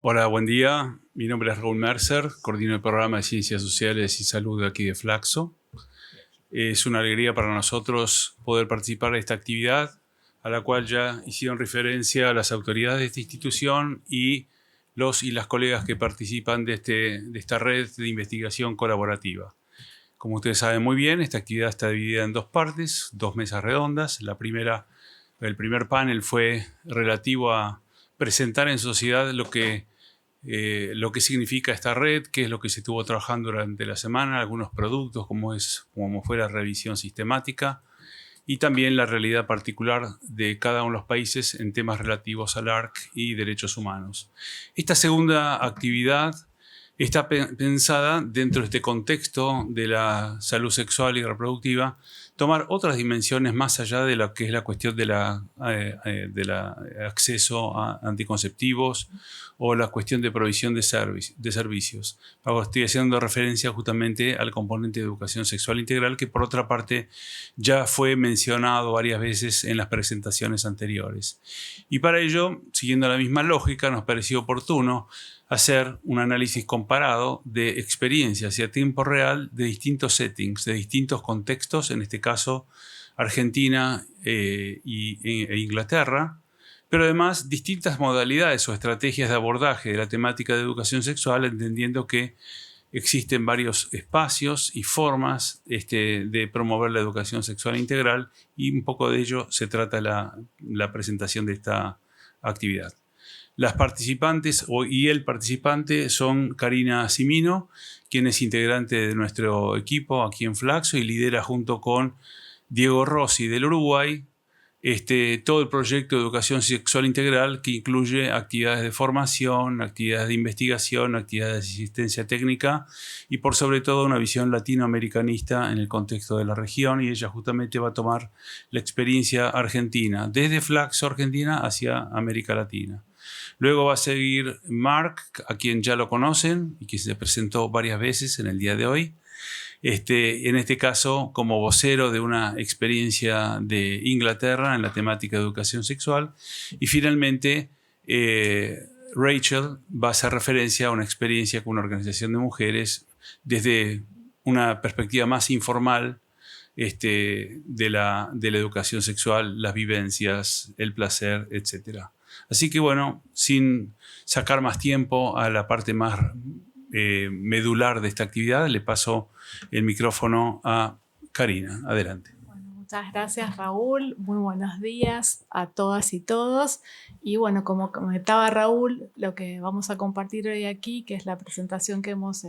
Hola, buen día. Mi nombre es Raúl Mercer, coordino el Programa de Ciencias Sociales y Salud de aquí de FLACSO. Es una alegría para nosotros poder participar de esta actividad, a la cual ya hicieron referencia las autoridades de esta institución y los y las colegas que participan de esta red de investigación colaborativa. Como ustedes saben muy bien, esta actividad está dividida en dos partes, dos mesas redondas. El primer panel fue relativo a presentar en sociedad lo que significa esta red, qué es lo que se estuvo trabajando durante la semana, algunos productos, como fue la revisión sistemática, y también la realidad particular de cada uno de los países en temas relativos al LARC y derechos humanos. Esta segunda actividad está pensada dentro de este contexto de la salud sexual y reproductiva, tomar otras dimensiones más allá de lo que es la cuestión de la acceso a anticonceptivos o la cuestión de provisión de servicios. Estoy haciendo referencia justamente al componente de educación sexual integral, que por otra parte ya fue mencionado varias veces en las presentaciones anteriores. Y para ello, siguiendo la misma lógica, nos pareció oportuno hacer un análisis comparado de experiencias y a tiempo real de distintos settings, de distintos contextos, en este caso Argentina e Inglaterra, pero además distintas modalidades o estrategias de abordaje de la temática de educación sexual, entendiendo que existen varios espacios y formas de promover la educación sexual integral, y un poco de ello se trata la presentación de esta actividad. Las participantes y el participante son Karina Cimino, quien es integrante de nuestro equipo aquí en FLACSO y lidera junto con Diego Rossi del Uruguay todo el proyecto de educación sexual integral, que incluye actividades de formación, actividades de investigación, actividades de asistencia técnica y por sobre todo una visión latinoamericanista en el contexto de la región, y ella justamente va a tomar la experiencia argentina, desde FLACSO Argentina hacia América Latina. Luego va a seguir Mark, a quien ya lo conocen y que se presentó varias veces en el día de hoy. En este caso, como vocero de una experiencia de Inglaterra en la temática de educación sexual. Y finalmente, Rachel va a hacer referencia a una experiencia con una organización de mujeres desde una perspectiva más informal de la educación sexual, las vivencias, el placer, etc. Así que bueno, sin sacar más tiempo a la parte más medular de esta actividad, le paso el micrófono a Karina. Adelante. Bueno, muchas gracias, Raúl. Muy buenos días a todas y todos. Y bueno, como comentaba Raúl, lo que vamos a compartir hoy aquí, que es la presentación que hemos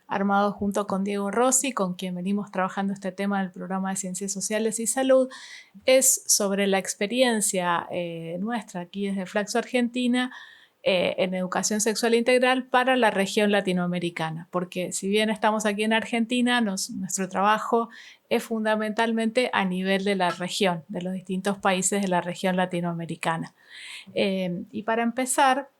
armado junto con Diego Rossi, con quien venimos trabajando este tema del Programa de Ciencias Sociales y Salud, es sobre la experiencia nuestra aquí desde FLACSO Argentina en educación sexual integral para la región latinoamericana, porque si bien estamos aquí en Argentina, nuestro trabajo es fundamentalmente a nivel de la región, de los distintos países de la región latinoamericana. Y para empezar,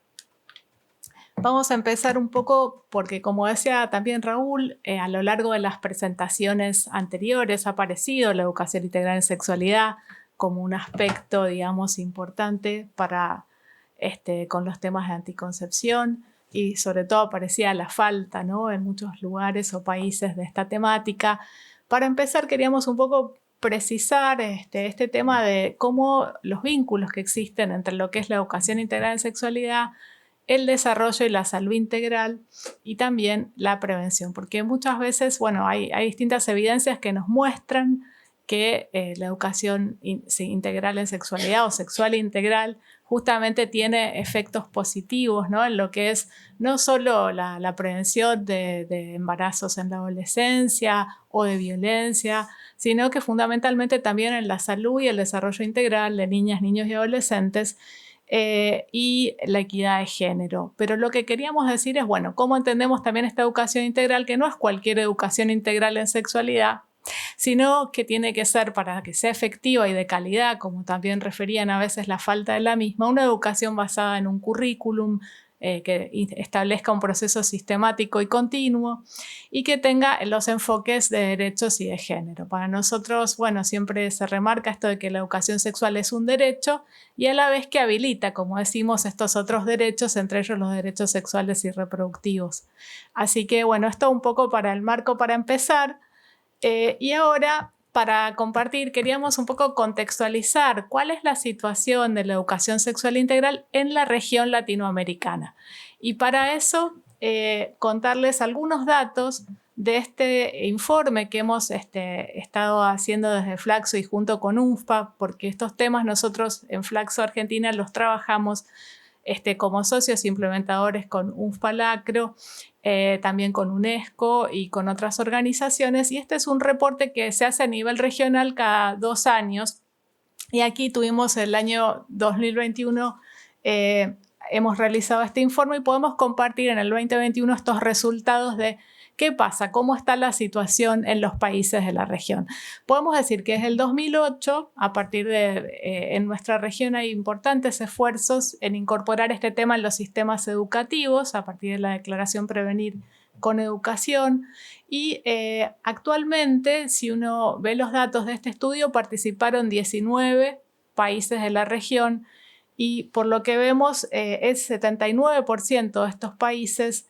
vamos a empezar un poco porque, como decía también Raúl, a lo largo de las presentaciones anteriores ha aparecido la educación integral en sexualidad como un aspecto, digamos, importante para con los temas de anticoncepción, y sobre todo aparecía la falta, ¿no?, en muchos lugares o países de esta temática. Para empezar, queríamos un poco precisar este tema de cómo los vínculos que existen entre lo que es la educación integral en sexualidad, el desarrollo y la salud integral y también la prevención, porque muchas veces, bueno, hay distintas evidencias que nos muestran que la educación integral en sexualidad o sexual integral justamente tiene efectos positivos, ¿no?, en lo que es no solo la prevención de embarazos en la adolescencia o de violencia, sino que fundamentalmente también en la salud y el desarrollo integral de niñas, niños y adolescentes, y la equidad de género. Pero lo que queríamos decir es, bueno, ¿cómo entendemos también esta educación integral? Que no es cualquier educación integral en sexualidad, sino que tiene que ser, para que sea efectiva y de calidad, como también referían a veces la falta de la misma, una educación basada en un currículum que establezca un proceso sistemático y continuo y que tenga los enfoques de derechos y de género. Para nosotros, bueno, siempre se remarca esto de que la educación sexual es un derecho y a la vez que habilita, como decimos, estos otros derechos, entre ellos los derechos sexuales y reproductivos. Así que, bueno, esto un poco para el marco para empezar. Y ahora, para compartir, queríamos un poco contextualizar cuál es la situación de la educación sexual integral en la región latinoamericana. Y para eso, contarles algunos datos de este informe que hemos estado haciendo desde FLACSO y junto con UNFPA, porque estos temas nosotros en FLACSO Argentina los trabajamos como socios implementadores con UNFPA LACRO, también con UNESCO y con otras organizaciones. Y este es un reporte que se hace a nivel regional cada 2 años. Y aquí tuvimos el año 2021, hemos realizado este informe y podemos compartir en el 2021 estos resultados de ¿qué pasa? ¿Cómo está la situación en los países de la región? Podemos decir que desde el 2008, a partir de en nuestra región hay importantes esfuerzos en incorporar este tema en los sistemas educativos, a partir de la declaración Prevenir con Educación. Y actualmente, si uno ve los datos de este estudio, participaron 19 países de la región y por lo que vemos, el 79% de estos países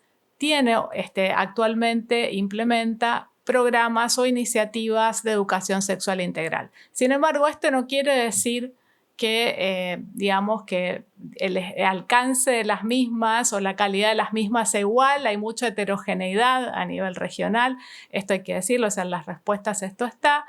actualmente implementa programas o iniciativas de educación sexual integral. Sin embargo, esto no quiere decir que, digamos, que el alcance de las mismas o la calidad de las mismas sea igual. Hay mucha heterogeneidad a nivel regional, esto hay que decirlo, o sea, en las respuestas esto está,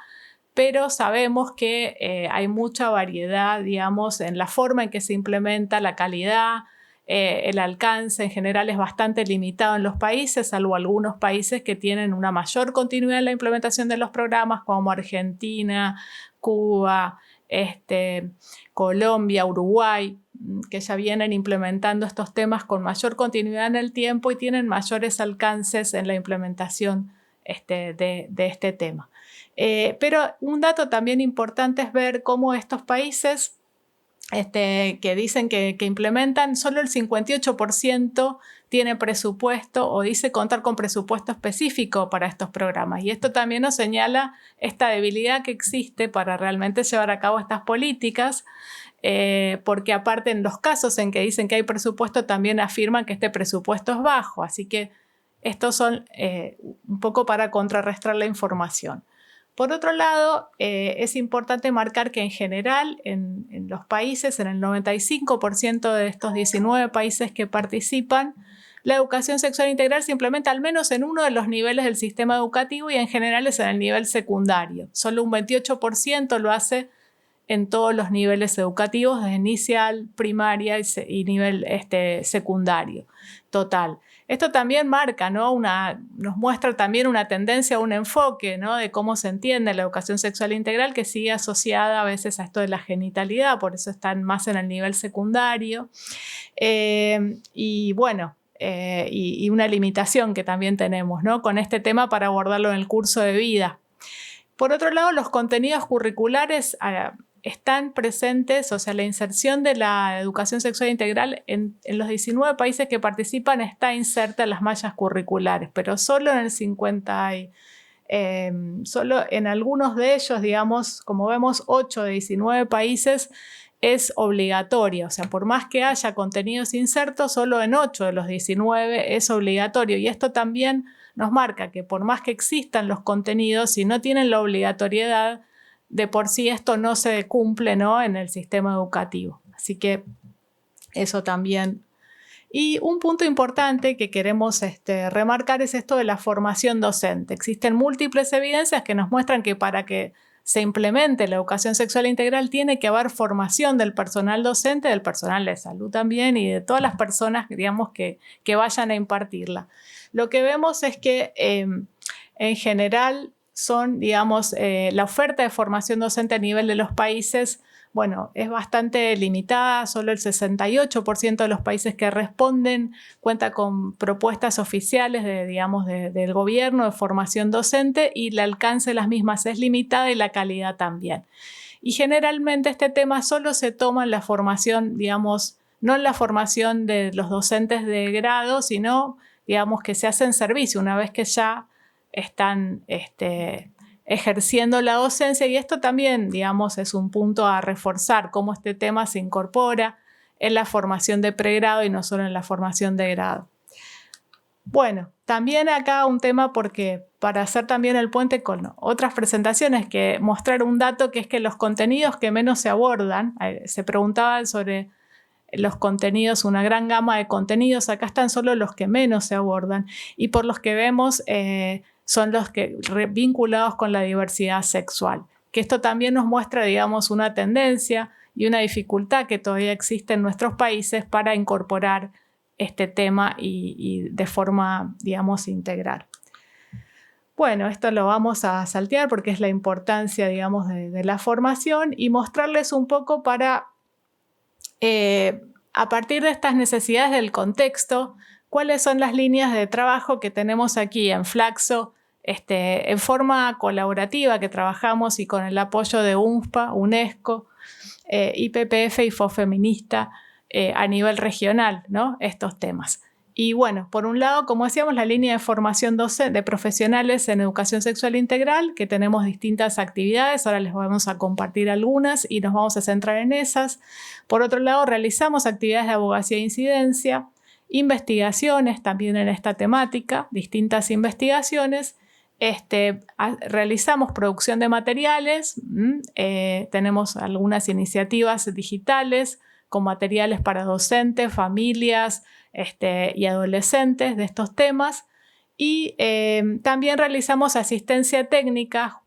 pero sabemos que hay mucha variedad, digamos, en la forma en que se implementa, la calidad. El alcance en general es bastante limitado en los países, salvo algunos países que tienen una mayor continuidad en la implementación de los programas, como Argentina, Cuba, Colombia, Uruguay, que ya vienen implementando estos temas con mayor continuidad en el tiempo y tienen mayores alcances en la implementación de este tema. Pero un dato también importante es ver cómo estos países que dicen que implementan, solo el 58% tiene presupuesto o dice contar con presupuesto específico para estos programas. Y esto también nos señala esta debilidad que existe para realmente llevar a cabo estas políticas, porque aparte en los casos en que dicen que hay presupuesto también afirman que este presupuesto es bajo. Así que estos son un poco para contrarrestar la información. Por otro lado, es importante marcar que en general en los países, en el 95% de estos 19 países que participan, la educación sexual integral se implementa al menos en uno de los niveles del sistema educativo y en general es en el nivel secundario. Solo un 28% lo hace en todos los niveles educativos, desde inicial, primaria y nivel secundario total. Esto también marca, ¿no? Nos muestra también una tendencia, un enfoque, ¿no? De cómo se entiende la educación sexual integral, que sigue asociada a veces a esto de la genitalidad, por eso están más en el nivel secundario. Y bueno, y una limitación que también tenemos, ¿no? Con este tema para abordarlo en el curso de vida. Por otro lado, los contenidos curriculares están presentes, o sea, la inserción de la educación sexual integral en los 19 países que participan está inserta en las mallas curriculares, pero solo en el 50 solo en algunos de ellos, digamos, como vemos, 8 de 19 países es obligatorio. O sea, por más que haya contenidos insertos, solo en 8 de los 19 es obligatorio. Y esto también nos marca que por más que existan los contenidos, si no tienen la obligatoriedad, de por sí esto no se cumple, ¿no? En el sistema educativo. Así que eso también. Y un punto importante que queremos remarcar es esto de la formación docente. Existen múltiples evidencias que nos muestran que para que se implemente la educación sexual integral tiene que haber formación del personal docente, del personal de salud también y de todas las personas, digamos, que vayan a impartirla. Lo que vemos es que en general son, digamos, la oferta de formación docente a nivel de los países, bueno, es bastante limitada. Solo el 68% de los países que responden cuenta con propuestas oficiales del gobierno de formación docente y el alcance de las mismas es limitado y la calidad también. Y generalmente este tema solo se toma en la formación, digamos, no en la formación de los docentes de grado, sino, digamos, que se hace en servicio una vez que ya están ejerciendo la docencia. Y esto también, digamos, es un punto a reforzar, cómo este tema se incorpora en la formación de pregrado y no solo en la formación de grado. Bueno, también acá un tema porque para hacer también el puente con otras presentaciones, que mostrar un dato que es que los contenidos que menos se abordan, se preguntaban sobre los contenidos, una gran gama de contenidos, acá están solo los que menos se abordan y por los que vemos son los que vinculados con la diversidad sexual, que esto también nos muestra, digamos, una tendencia y una dificultad que todavía existe en nuestros países para incorporar este tema y de forma, digamos, integral. Bueno, esto lo vamos a saltear porque es la importancia, digamos, de la formación y mostrarles un poco para, a partir de estas necesidades del contexto, cuáles son las líneas de trabajo que tenemos aquí en FLACSO, en forma colaborativa que trabajamos y con el apoyo de UNFPA, UNESCO, IPPF y FOFeminista, a nivel regional, ¿no? Estos temas. Y bueno, por un lado, como decíamos, la línea de formación de profesionales en educación sexual integral, que tenemos distintas actividades, ahora les vamos a compartir algunas y nos vamos a centrar en esas. Por otro lado, realizamos actividades de abogacía e incidencia, investigaciones también en esta temática, distintas investigaciones. Realizamos producción de materiales, tenemos algunas iniciativas digitales, con materiales para docentes, familias y adolescentes de estos temas. Y también realizamos asistencia técnica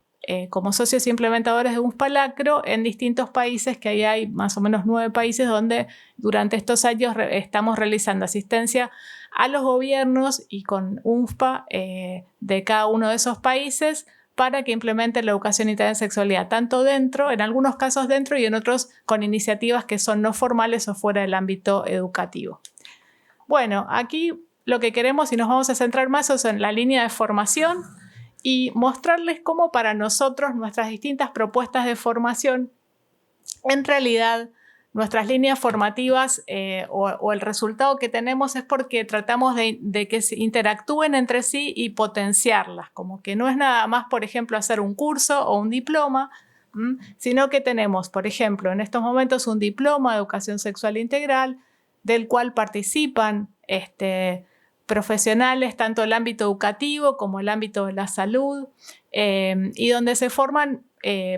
como socios implementadores de UNFPA-LACRO en distintos países, que ahí hay más o menos 9 países donde durante estos años estamos realizando asistencia a los gobiernos y con UNFPA de cada uno de esos países para que implementen la educación integral en sexualidad, tanto dentro, en algunos casos dentro y en otros con iniciativas que son no formales o fuera del ámbito educativo. Bueno, aquí lo que queremos y nos vamos a centrar más es en la línea de formación y mostrarles cómo para nosotros nuestras distintas propuestas de formación, en realidad nuestras líneas formativas o el resultado que tenemos es porque tratamos de que se interactúen entre sí y potenciarlas, como que no es nada más, por ejemplo, hacer un curso o un diploma, sino que tenemos, por ejemplo, en estos momentos un diploma de educación sexual integral del cual participan profesionales tanto del ámbito educativo como el ámbito de la salud y donde se forman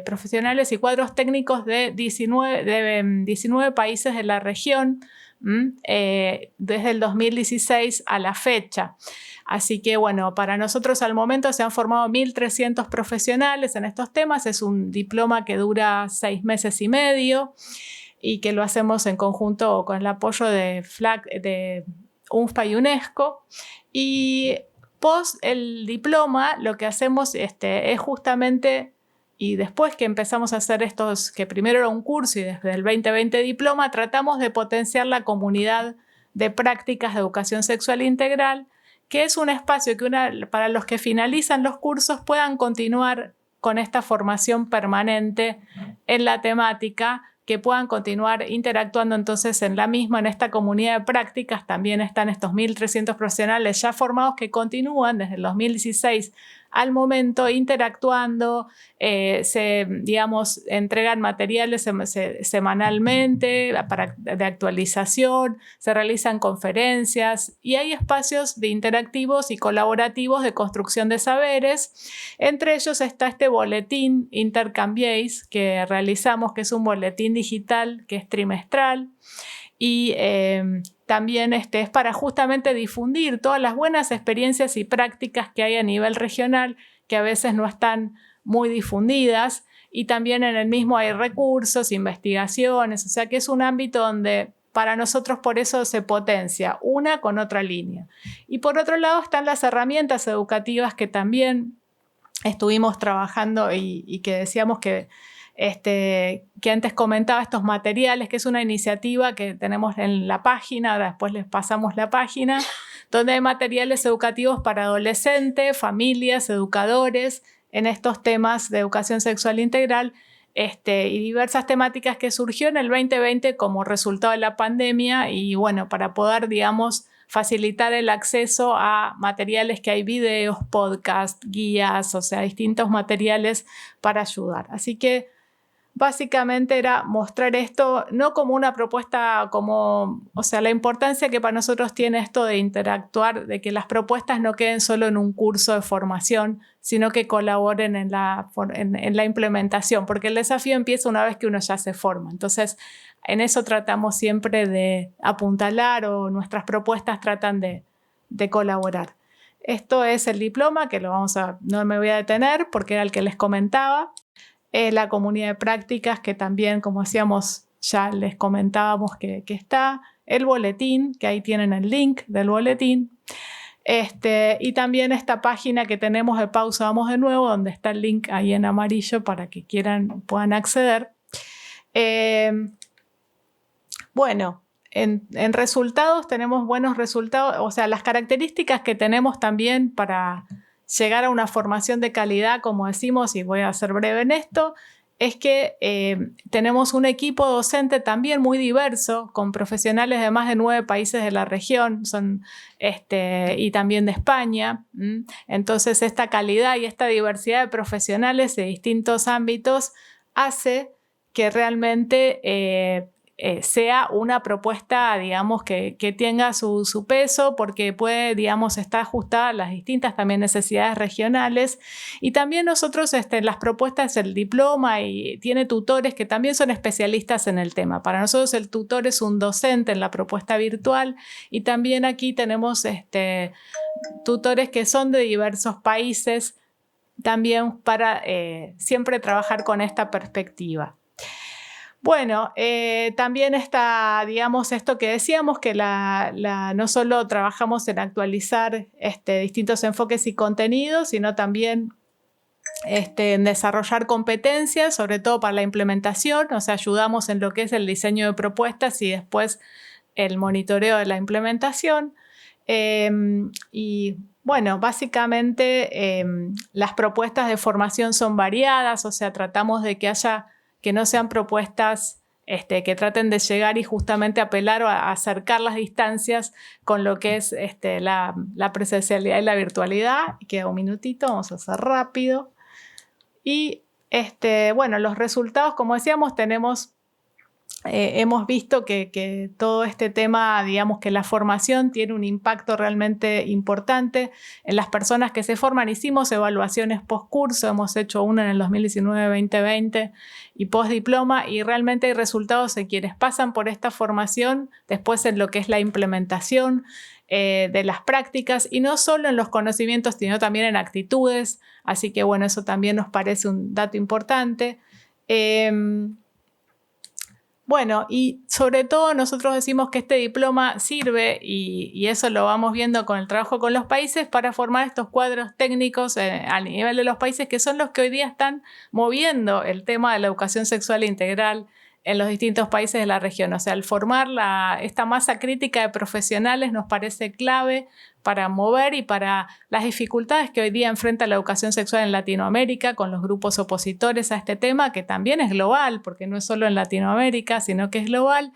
profesionales y cuadros técnicos de 19 países de la región desde el 2016 a la fecha. Así que bueno, para nosotros al momento se han formado 1.300 profesionales en estos temas. Es un diploma que dura 6 meses y medio y que lo hacemos en conjunto con el apoyo de UNFPA y UNESCO. Y post el diploma lo que hacemos es justamente, y después que empezamos a hacer estos, que primero era un curso y desde el 2020 diploma, tratamos de potenciar la comunidad de prácticas de educación sexual integral, que es un espacio que para los que finalizan los cursos puedan continuar con esta formación permanente en la temática, que puedan continuar interactuando entonces en esta comunidad de prácticas. También están estos 1.300 profesionales ya formados que continúan desde el 2016 al momento interactuando, entregan materiales semanalmente de actualización, se realizan conferencias y hay espacios de interactivos y colaborativos de construcción de saberes. Entre ellos está este boletín Intercambiéis que realizamos, que es un boletín digital que es trimestral y también es para justamente difundir todas las buenas experiencias y prácticas que hay a nivel regional que a veces no están muy difundidas, y también en el mismo hay recursos, investigaciones, o sea que es un ámbito donde para nosotros por eso se potencia una con otra línea. Y por otro lado están las herramientas educativas que también estuvimos trabajando y que decíamos que antes comentaba, estos materiales, que es una iniciativa que tenemos en la página, ahora después les pasamos la página, donde hay materiales educativos para adolescentes, familias, educadores, en estos temas de educación sexual integral, y diversas temáticas que surgió en el 2020 como resultado de la pandemia y bueno, para poder, digamos, facilitar el acceso a materiales que hay videos, podcasts, guías, o sea, distintos materiales para ayudar. Así que básicamente era mostrar esto no como una propuesta, o sea, la importancia que para nosotros tiene esto de interactuar, de que las propuestas no queden solo en un curso de formación, sino que colaboren en la implementación, porque el desafío empieza una vez que uno ya se forma. Entonces, en eso tratamos siempre de apuntalar o nuestras propuestas tratan de colaborar. Esto es el diploma, que no me voy a detener porque era el que les comentaba. La comunidad de prácticas, que también, como decíamos, ya les comentábamos que está. El boletín, que ahí tienen el link del boletín. Y también esta página que tenemos de Pausa Vamos de Nuevo, donde está el link ahí en amarillo para que puedan acceder. Bueno, en resultados tenemos buenos resultados, o sea, las características que tenemos también para llegar a una formación de calidad, como decimos, y voy a ser breve en esto, es que tenemos un equipo docente también muy diverso, con profesionales de más de 9 países de la región, y también de España. Entonces, esta calidad y esta diversidad de profesionales de distintos ámbitos hace que realmente sea una propuesta, digamos, que tenga su peso, porque puede, digamos, estar ajustada a las distintas también necesidades regionales. Y también nosotros, las propuestas del diploma, y tiene tutores que también son especialistas en el tema. Para nosotros el tutor es un docente en la propuesta virtual, y también aquí tenemos tutores que son de diversos países, también para siempre trabajar con esta perspectiva. Bueno, también está, digamos, esto que decíamos, que no solo trabajamos en actualizar distintos enfoques y contenidos, sino también en desarrollar competencias, sobre todo para la implementación, o sea, ayudamos en lo que es el diseño de propuestas y después el monitoreo de la implementación. Y bueno, básicamente las propuestas de formación son variadas, o sea, tratamos de que no sean propuestas que traten de llegar y justamente apelar o a acercar las distancias con lo que es la presencialidad y la virtualidad. Queda un minutito, vamos a hacer rápido. Y bueno, los resultados, como decíamos, hemos visto que todo este tema, digamos, que la formación tiene un impacto realmente importante en las personas que se forman. Hicimos evaluaciones post-curso, hemos hecho una en el 2019-2020 y post-diploma, y realmente hay resultados en quienes pasan por esta formación, después en lo que es la implementación de las prácticas, y no solo en los conocimientos, sino también en actitudes. Así que bueno, eso también nos parece un dato importante. Bueno, y sobre todo nosotros decimos que este diploma sirve, y eso lo vamos viendo con el trabajo con los países, para formar estos cuadros técnicos a nivel de los países, que son los que hoy día están moviendo el tema de la educación sexual integral en los distintos países de la región. O sea, al formar esta masa crítica de profesionales nos parece clave para mover y para las dificultades que hoy día enfrenta la educación sexual en Latinoamérica, con los grupos opositores a este tema, que también es global, porque no es solo en Latinoamérica, sino que es global.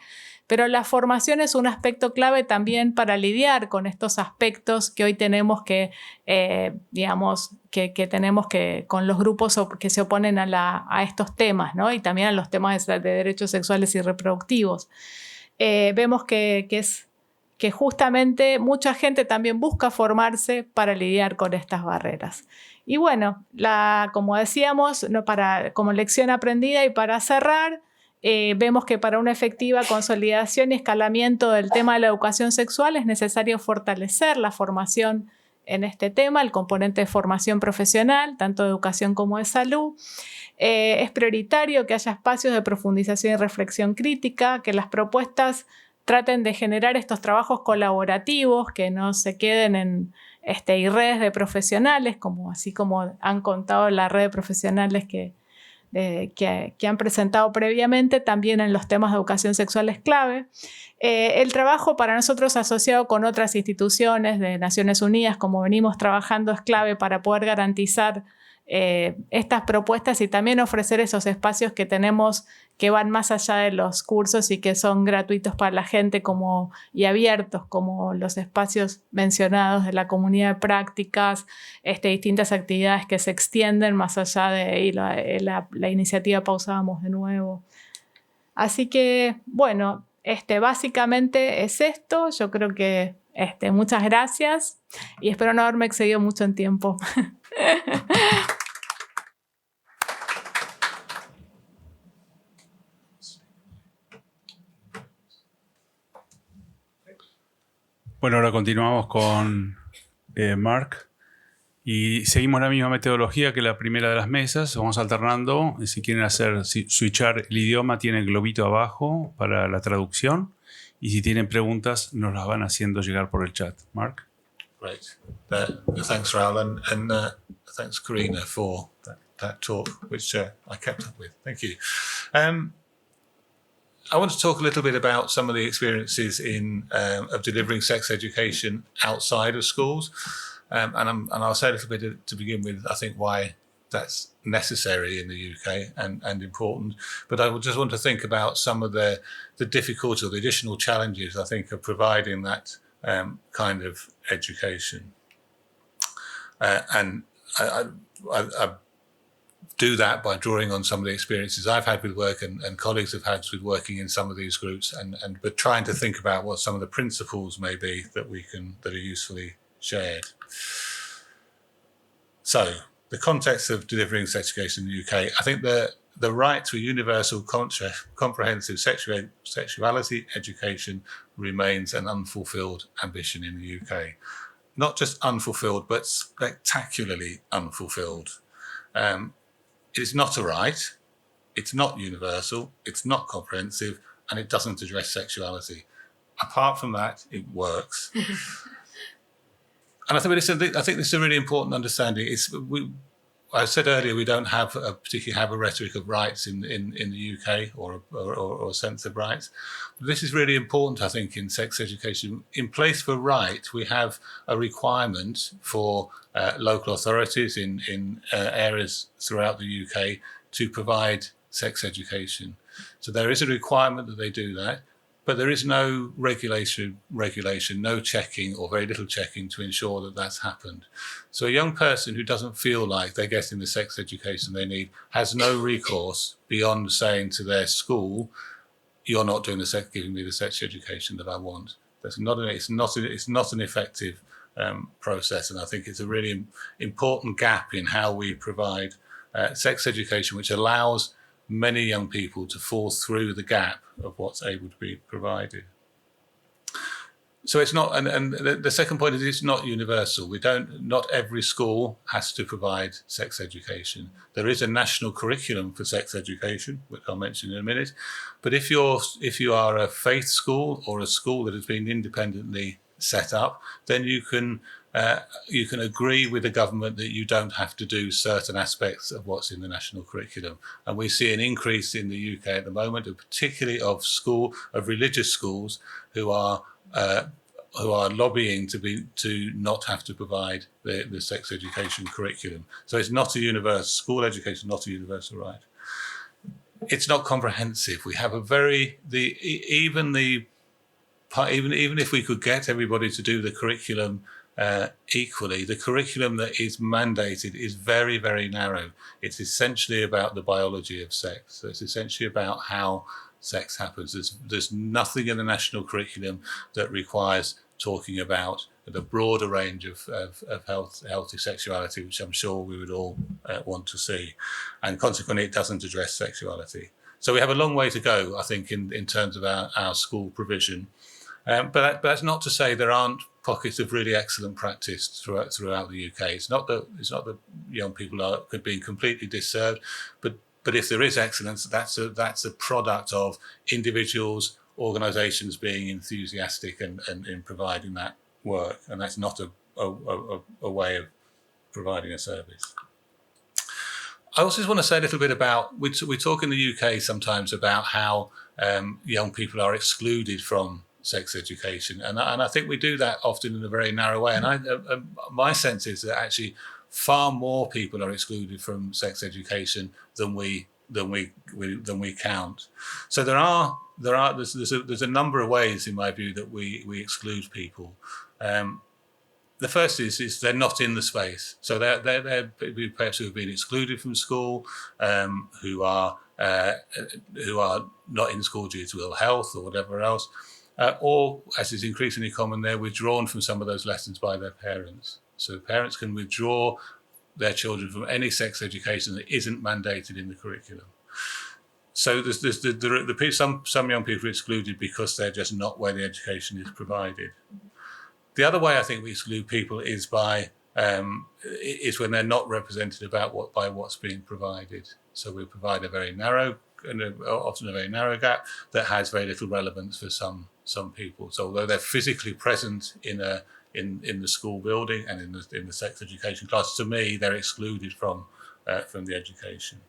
Pero la formación es un aspecto clave también para lidiar con estos aspectos que hoy tenemos digamos, que tenemos con los grupos que se oponen a estos temas, ¿no? Y también a los temas de derechos sexuales y reproductivos. Vemos que justamente mucha gente también busca formarse para lidiar con estas barreras. Y bueno, como decíamos, como lección aprendida y para cerrar, vemos que para una efectiva consolidación y escalamiento del tema de la educación sexual es necesario fortalecer la formación en este tema, el componente de formación profesional, tanto de educación como de salud. Es prioritario que haya espacios de profundización y reflexión crítica, que las propuestas traten de generar estos trabajos colaborativos, que no se queden en y redes de profesionales, así como han contado la red de profesionales que han presentado previamente, también en los temas de educación sexual es clave. El trabajo para nosotros asociado con otras instituciones de Naciones Unidas, como venimos trabajando, es clave para poder garantizar estas propuestas y también ofrecer esos espacios que tenemos que van más allá de los cursos y que son gratuitos para la gente y abiertos, como los espacios mencionados de la comunidad de prácticas, distintas actividades que se extienden más allá de la iniciativa Pausábamos de nuevo. Así que, bueno, básicamente es esto. Yo creo que muchas gracias y espero no haberme excedido mucho en tiempo. Bueno, ahora continuamos con Mark y seguimos la misma metodología que la primera de las mesas. Vamos alternando. Si quieren switchar el idioma, tienen el globito abajo para la traducción. Y si tienen preguntas, nos las van haciendo llegar por el chat. Mark. Great. Thanks, Raoul, and thanks, Karina, for that talk, which I kept up with. Thank you. I want to talk a little bit about some of the experiences of delivering sex education outside of schools. And I'll say a little bit to begin with, I think, why that's necessary in the UK and important. But I just want to think about some of the difficulties or the additional challenges, I think, of providing that kind of education. And I do that by drawing on some of the experiences I've had with work and colleagues have had with working in some of these groups, but trying to think about what some of the principles may be that are usefully shared. So, the context of delivering sex education in the UK, I think the right to a universal, comprehensive sexuality education remains an unfulfilled ambition in the UK. Not just unfulfilled, but spectacularly unfulfilled. It's not a right, it's not universal, it's not comprehensive, and it doesn't address sexuality. Apart from that, it works. And I think this is a really important understanding. I said earlier we don't particularly have a rhetoric of rights in the UK or a sense of rights. But this is really important, I think, in sex education. In place for right, we have a requirement for local authorities in areas throughout the UK to provide sex education. So there is a requirement that they do that. But there is no regulation, no checking or very little checking to ensure that that's happened. So a young person who doesn't feel like they're getting the sex education they need has no recourse beyond saying to their school, "You're not giving me the sex education that I want." It's not an effective process, and I think it's a really important gap in how we provide sex education, which allows many young people to fall through the gap of what's able to be provided. So it's not, and the second point is it's not universal. Not every school has to provide sex education. There is a national curriculum for sex education, which I'll mention in a minute. But if you are a faith school or a school that has been independently set up, then you can agree with the government that you don't have to do certain aspects of what's in the national curriculum. And we see an increase in the UK at the moment, particularly of religious schools who are lobbying to not have to provide the sex education curriculum. So it's not a universal school education, not a universal right. It's not comprehensive. We have even if we could get everybody to do the curriculum equally, the curriculum that is mandated is very, very narrow. It's essentially about the biology of sex. So it's essentially about how sex happens. There's nothing in the national curriculum that requires talking about the broader range of healthy sexuality, which I'm sure we would all want to see. And consequently, it doesn't address sexuality. So we have a long way to go, I think, in terms of our school provision. But that's not to say there aren't pockets of really excellent practice throughout the UK. It's not that young people are being completely disserved, but if there is excellence, that's a product of individuals, organisations being enthusiastic and in providing that work, and that's not a way of providing a service. I also just want to say a little bit about, we talk in the UK sometimes about how young people are excluded from sex education, and I think we do that often in a very narrow way. And my sense is that actually far more people are excluded from sex education than we count. So there's a number of ways, in my view, that we exclude people. The first is they're not in the space. So they're people perhaps who have been excluded from school, who are not in school due to ill health or whatever else, or, as is increasingly common, they're withdrawn from some of those lessons by their parents. So parents can withdraw their children from any sex education that isn't mandated in the curriculum. So some young people are excluded because they're just not where the education is provided. The other way I think we exclude people is is when they're not represented by what's being provided. So we provide a very narrow, and often a very narrow gap that has very little relevance for some people. So although they're physically present in the school building and in the sex education class, to me they're excluded from the education.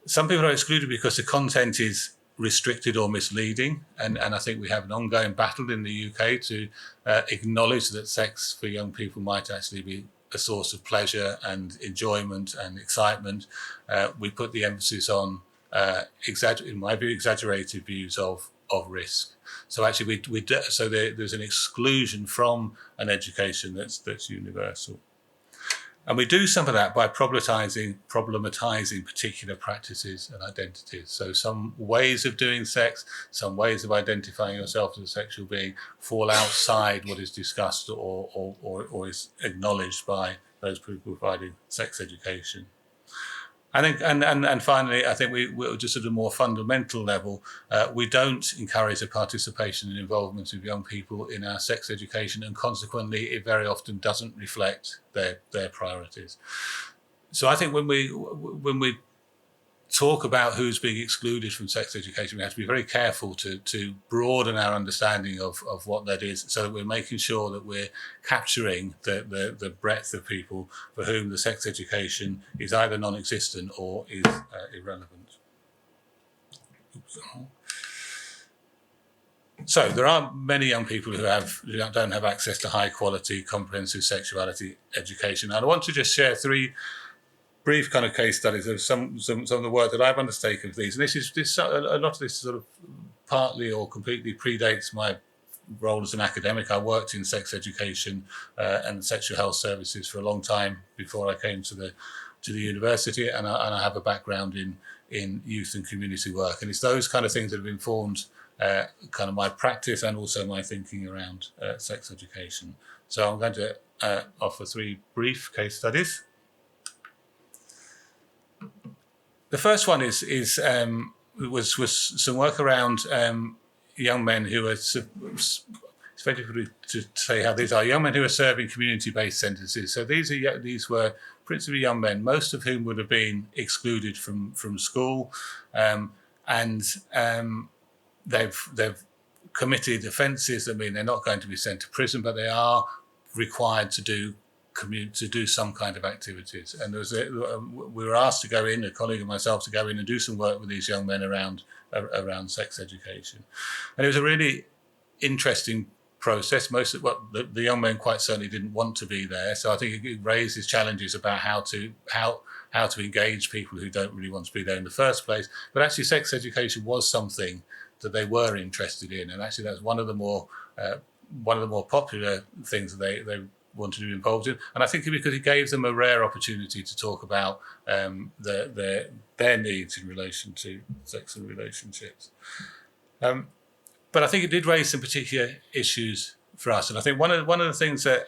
Some people are excluded because the content is restricted or misleading, and I think we have an ongoing battle in the UK to acknowledge that sex for young people might actually be a source of pleasure and enjoyment and excitement. We put the emphasis on, in my view, exaggerated views of risk. So actually, there's an exclusion from an education that's universal. And we do some of that by problematizing particular practices and identities. So some ways of doing sex, some ways of identifying yourself as a sexual being fall outside what is discussed or is acknowledged by those people providing sex education. I think, and finally, I think we're just at a more fundamental level. We don't encourage the participation and involvement of young people in our sex education, and consequently, it very often doesn't reflect their priorities. So I think when we talk about who's being excluded from sex education, we have to be very careful to broaden our understanding of what that is, so that we're making sure that we're capturing the breadth of people for whom the sex education is either non-existent or is irrelevant. So there are many young people who don't have access to high quality, comprehensive sexuality education. And I want to just share three brief kind of case studies of some of the work that I've undertaken for these. And a lot of this sort of partly or completely predates my role as an academic. I worked in sex education and sexual health services for a long time before I came to the university, and I have a background in youth and community work. And it's those kind of things that have informed kind of my practice and also my thinking around sex education. So I'm going to offer three brief case studies. The first one was some work around young men who are, it's very difficult to say how these are, young men who are serving community-based sentences. So these were principally young men, most of whom would have been excluded from school, and they've committed offences that mean they're not going to be sent to prison, but they are required to do some kind of activities. And we were asked to go in, a colleague of myself, to go in and do some work with these young men around sex education. And it was a really interesting process. The young men quite certainly didn't want to be there. So I think it raises challenges about how to engage people who don't really want to be there in the first place. But actually sex education was something that they were interested in. And actually that's one of the more popular things that they wanted to be involved in, and I think because it gave them a rare opportunity to talk about their needs in relation to sex and relationships. But I think it did raise some particular issues for us, and I think one of the things that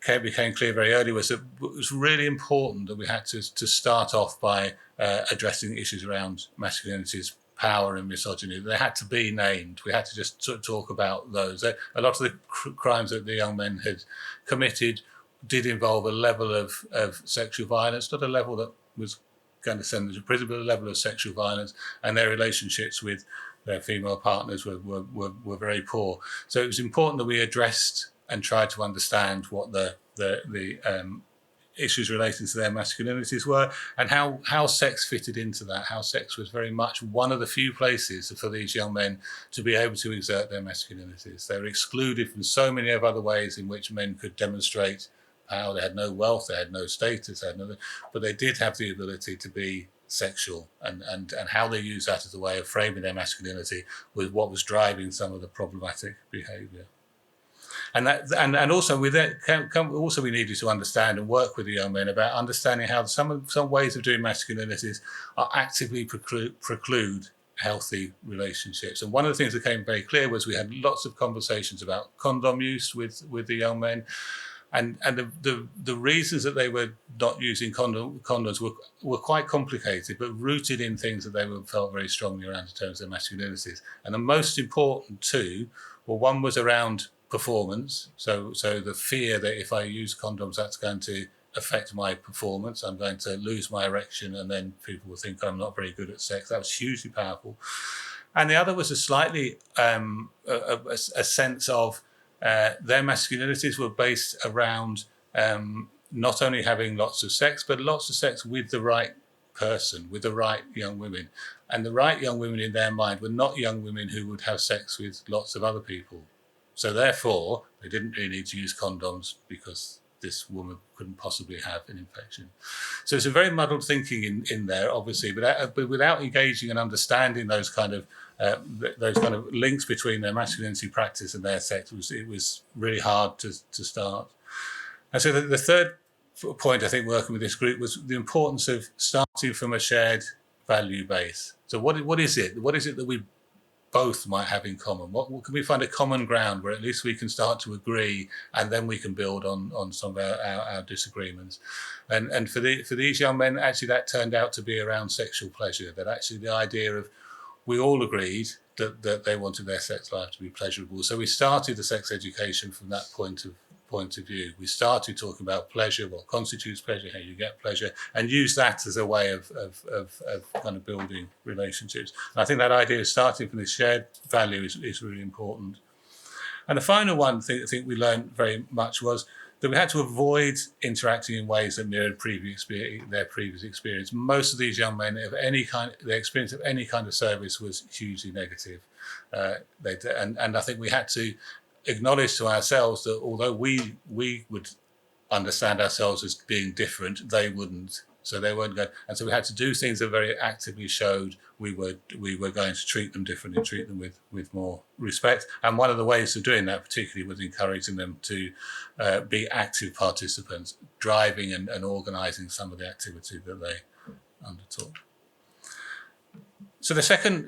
became clear very early was that it was really important that we had to start off by addressing issues around masculinities, power and misogyny. They had to be named. We had to just sort of talk about those. A lot of the crimes that the young men had committed did involve a level of sexual violence, not a level that was going to send them to prison, but a level of sexual violence, and their relationships with their female partners were very poor. So it was important that we addressed and tried to understand what the issues relating to their masculinities were, and how sex fitted into that, how sex was very much one of the few places for these young men to be able to exert their masculinities. They were excluded from so many of other ways in which men could demonstrate power, they had no wealth, they had no status, but they did have the ability to be sexual, and how they used that as a way of framing their masculinity was what was driving some of the problematic behaviour. And also with that, also we needed to understand and work with the young men about understanding how some ways of doing masculinities are actively preclude healthy relationships. And one of the things that came very clear was we had lots of conversations about condom use with the young men, and the reasons that they were not using condoms were quite complicated, but rooted in things that they felt very strongly around in terms of their masculinities. And the most important two, well, one was around performance, so the fear that if I use condoms, that's going to affect my performance. I'm going to lose my erection, and then people will think I'm not very good at sex. That was hugely powerful. And the other was a slightly a sense of their masculinities were based around not only having lots of sex, but lots of sex with the right person, with the right young women. And the right young women in their mind were not young women who would have sex with lots of other people. So therefore, they didn't really need to use condoms because this woman couldn't possibly have an infection. So it's a very muddled thinking in there, obviously, but without engaging and understanding those kind of links between their masculinity practice and their sex, it was really hard to start. And so the third point, I think, working with this group was the importance of starting from a shared value base. So what is it? What is it that we both might have in common? What can we find a common ground where at least we can start to agree, and then we can build on some of our disagreements. And for these young men, actually that turned out to be around sexual pleasure, that actually the idea of, we all agreed that they wanted their sex life to be pleasurable. So we started the sex education from that point of view. We started talking about pleasure, what constitutes pleasure, how you get pleasure, and use that as a way of kind of building relationships. And I think that idea of starting from this shared value is really important. And the final one thing I think we learned very much was that we had to avoid interacting in ways that mirrored their previous experience. Most of these young men, their experience of any kind of service was hugely negative. And I think we had to acknowledge to ourselves that although we would understand ourselves as being different, they wouldn't. So they weren't going, and so we had to do things that very actively showed we were going to treat them differently, treat them with more respect. And one of the ways of doing that particularly was encouraging them to be active participants, driving and organising some of the activity that they undertook. So the second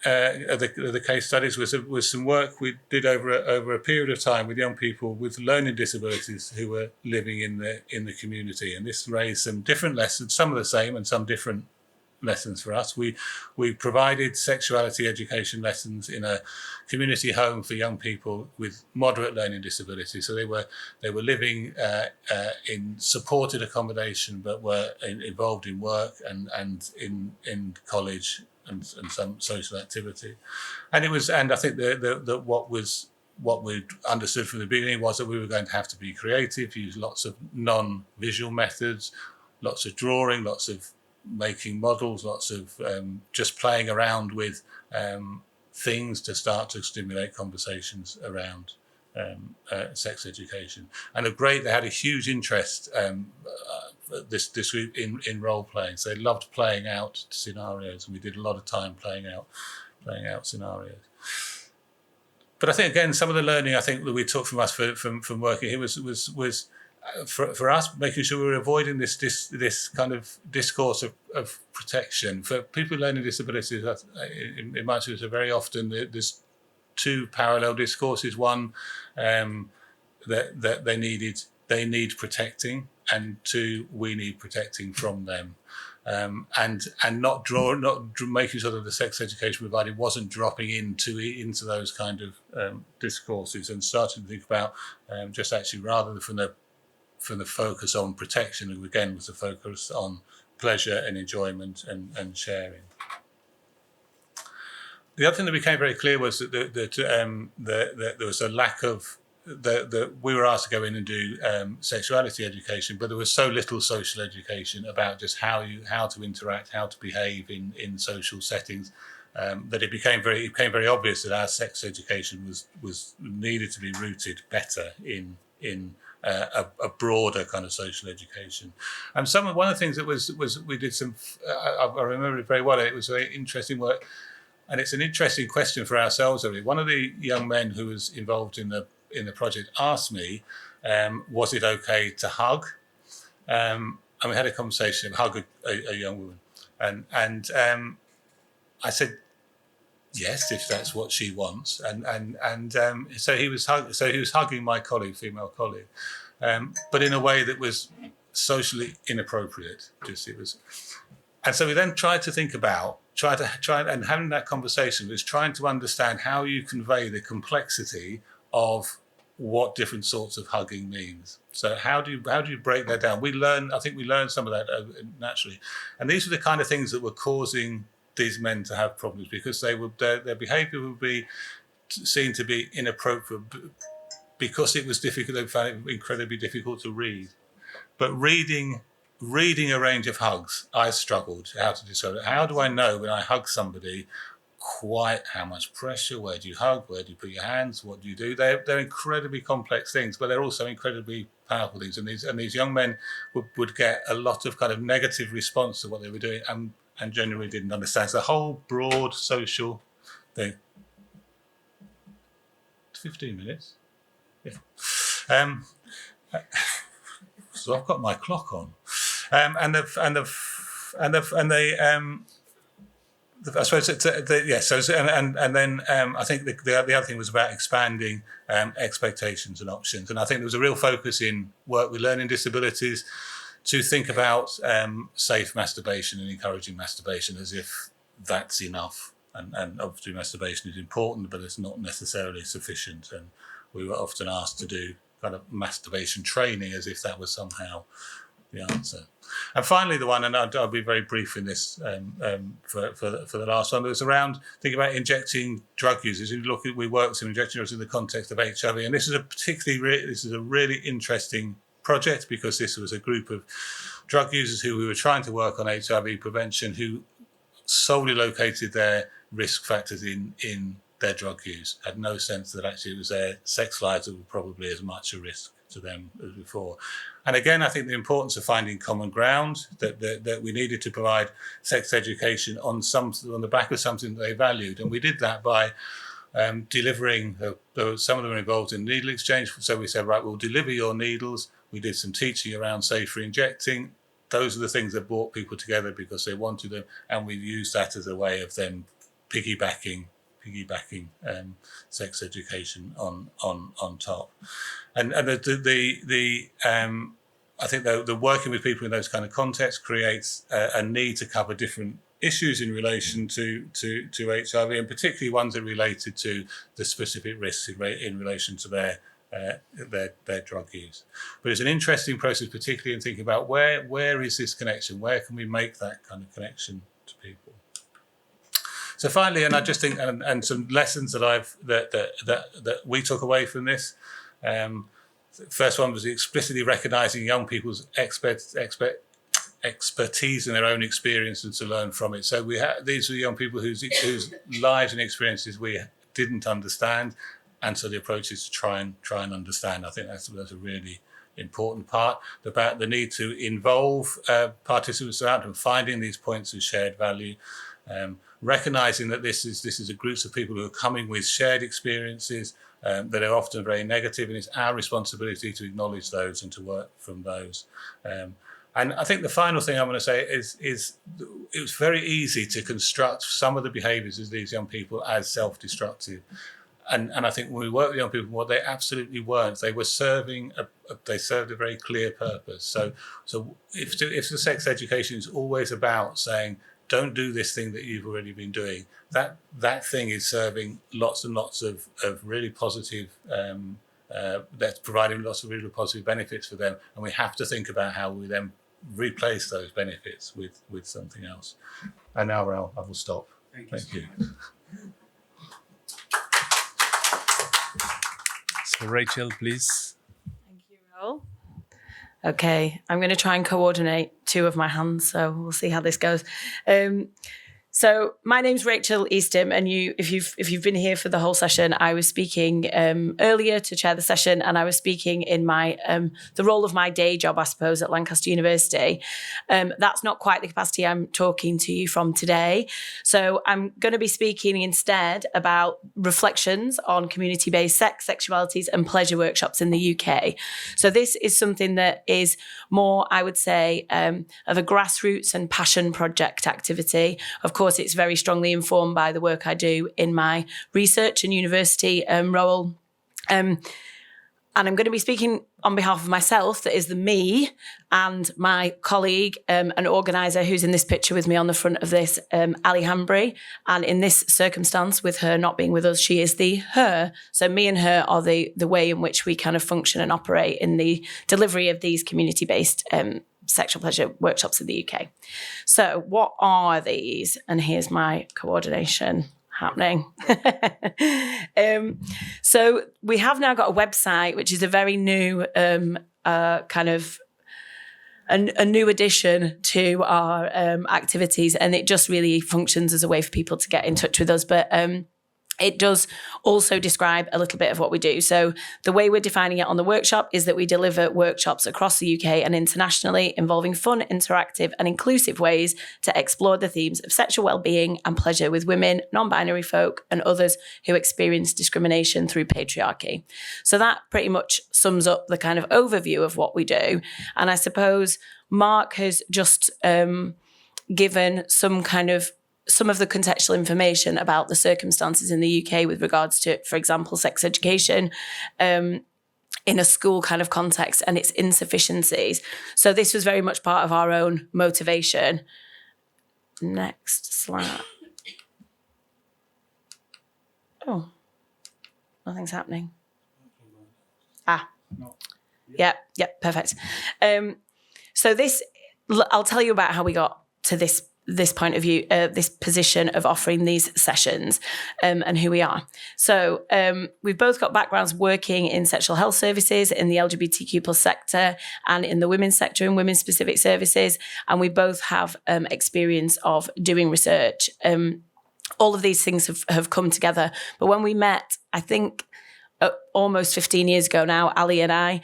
the case studies was some work we did over a period of time with young people with learning disabilities who were living in the community, and this raised some different lessons, some of the same and some different lessons for us. We provided sexuality education lessons in a community home for young people with moderate learning disabilities. So they were living in supported accommodation, but were involved in work and in college and some social activity. And I think that what we understood from the beginning was that we were going to have to be creative, use lots of non-visual methods, lots of drawing, lots of making models, lots of just playing around with things to start to stimulate conversations around sex education. And they had a huge interest, this group, in role playing. So they loved playing out scenarios, and we did a lot of time playing out scenarios. But I think, again, some of the learning I think that we took from us from working here was for us making sure we were avoiding this kind of discourse of protection. For people with learning disabilities, in my experience, very often there's two parallel discourses. One, that they need protecting, and two, we need protecting from them. And not making sure that the sex education provided wasn't dropping into those kind of discourses, and starting to think about just actually rather than from the focus on protection, and again was the focus on pleasure and enjoyment and sharing. The other thing that became very clear was that there was a lack of that we were asked to go in and do sexuality education, but there was so little social education about just how to interact, how to behave in social settings, that it became very obvious that our sex education was needed to be rooted better in in a broader kind of social education. And one of the things that was we did some. I remember it very well. It was very interesting work, and it's an interesting question for ourselves. Really, one of the young men who was involved in the project asked me, "Was it okay to hug?" And we had a conversation, hug a young woman, and I said, yes, if that's what she wants, and so he was hugging my colleague, female colleague, but in a way that was socially inappropriate. And so we then tried to think about, and having that conversation was trying to understand how you convey the complexity of what different sorts of hugging means. So how do you break that down? I think we learned some of that naturally, and these were the kind of things that were causing these men to have problems, because their behaviour would be seen to be inappropriate because it was difficult. They found it incredibly difficult to read. But reading a range of hugs, I struggled how to describe it. How do I know when I hug somebody quite how much pressure? Where do you hug? Where do you put your hands? What do you do? They're incredibly complex things, but they're also incredibly powerful things. And these young men would get a lot of kind of negative response to what they were doing, and generally didn't understand. So the whole broad social thing. 15 minutes. Yeah. So I've got my clock on, I suppose and then I think the other thing was about expanding expectations and options, and I think there was a real focus in work with learning disabilities to think about safe masturbation and encouraging masturbation as if that's enough. And obviously masturbation is important, but it's not necessarily sufficient. And we were often asked to do kind of masturbation training as if that was somehow the answer. And finally, the one, and I'll be very brief in this for the last one, it was around thinking about injecting drug users. We work with some injecting drugs in the context of HIV, and this is a really interesting project, because this was a group of drug users who we were trying to work on HIV prevention, who solely located their risk factors in their drug use, had no sense that actually it was their sex lives that were probably as much a risk to them as before. And again, I think the importance of finding common ground, that we needed to provide sex education on the back of something that they valued. And we did that by delivering, some of them were involved in needle exchange. So we said, right, we'll deliver your needles. We did some teaching around safe injecting. Those are the things that brought people together because they wanted them, and we used that as a way of them piggybacking sex education on top. And I think the working with people in those kind of contexts creates a need to cover different issues in relation to HIV, and particularly ones that are related to the specific risks in relation to their drug use. But it's an interesting process, particularly in thinking about where is this connection? Where can we make that kind of connection to people? So finally, and I just think, and some lessons that we took away from this. First one was explicitly recognising young people's expertise in their own experience and to learn from it. So these were young people whose lives and experiences we didn't understand. And so the approach is to try and understand. I think that's a really important part about the need to involve participants around and finding these points of shared value, recognizing that this is a group of people who are coming with shared experiences that are often very negative, and it's our responsibility to acknowledge those and to work from those. And I think the final thing I want to say is it was very easy to construct some of the behaviours of these young people as self-destructive. And I think when we work with young people, what they absolutely weren't. They were they served a very clear purpose. So if the sex education is always about saying, don't do this thing that you've already been doing, that thing is serving lots and lots of really positive, that's providing lots of really positive benefits for them. And we have to think about how we then replace those benefits with something else. And now, Raoul, I will stop. Thank you. So Rachel, please. Thank you, Raoul. Okay, I'm going to try and coordinate two of my hands, so we'll see how this goes. So my name's Rachel Eastham, and if you've been here for the whole session, I was speaking earlier to chair the session, and I was speaking in my the role of my day job, I suppose, at Lancaster University. That's not quite the capacity I'm talking to you from today. So I'm going to be speaking instead about reflections on community-based sex, sexualities, and pleasure workshops in the UK. So this is something that is more, I would say, of a grassroots and passion project activity. Of course, it's very strongly informed by the work I do in my research and university role. And I'm going to be speaking on behalf of myself, that is the me, and my colleague and organiser who's in this picture with me on the front of this, Ali Hambry. And in this circumstance, with her not being with us, she is the her. So me and her are the way in which we kind of function and operate in the delivery of these community-based sexual pleasure workshops in the UK. So what are these? And here's my coordination happening. So we have now got a website, which is a very new kind of a new addition to our activities, and it just really functions as a way for people to get in touch with us. But it does also describe a little bit of what we do. So the way we're defining it on the workshop is that we deliver workshops across the UK and internationally involving fun, interactive and inclusive ways to explore the themes of sexual well-being and pleasure with women, non-binary folk and others who experience discrimination through patriarchy. So that pretty much sums up the kind of overview of what we do. And I suppose Mark has just given some of the contextual information about the circumstances in the UK with regards to, for example, sex education in a school kind of context and its insufficiencies. So this was very much part of our own motivation. Next slide. Oh, nothing's happening. Yeah, perfect. So this, I'll tell you about how we got to this point of view, this position of offering these sessions and who we are. So we've both got backgrounds working in sexual health services, in the LGBTQ plus sector and in the women's sector and women's specific services. And we both have experience of doing research. All of these things have come together. But when we met, I think, almost 15 years ago now, Ali and I,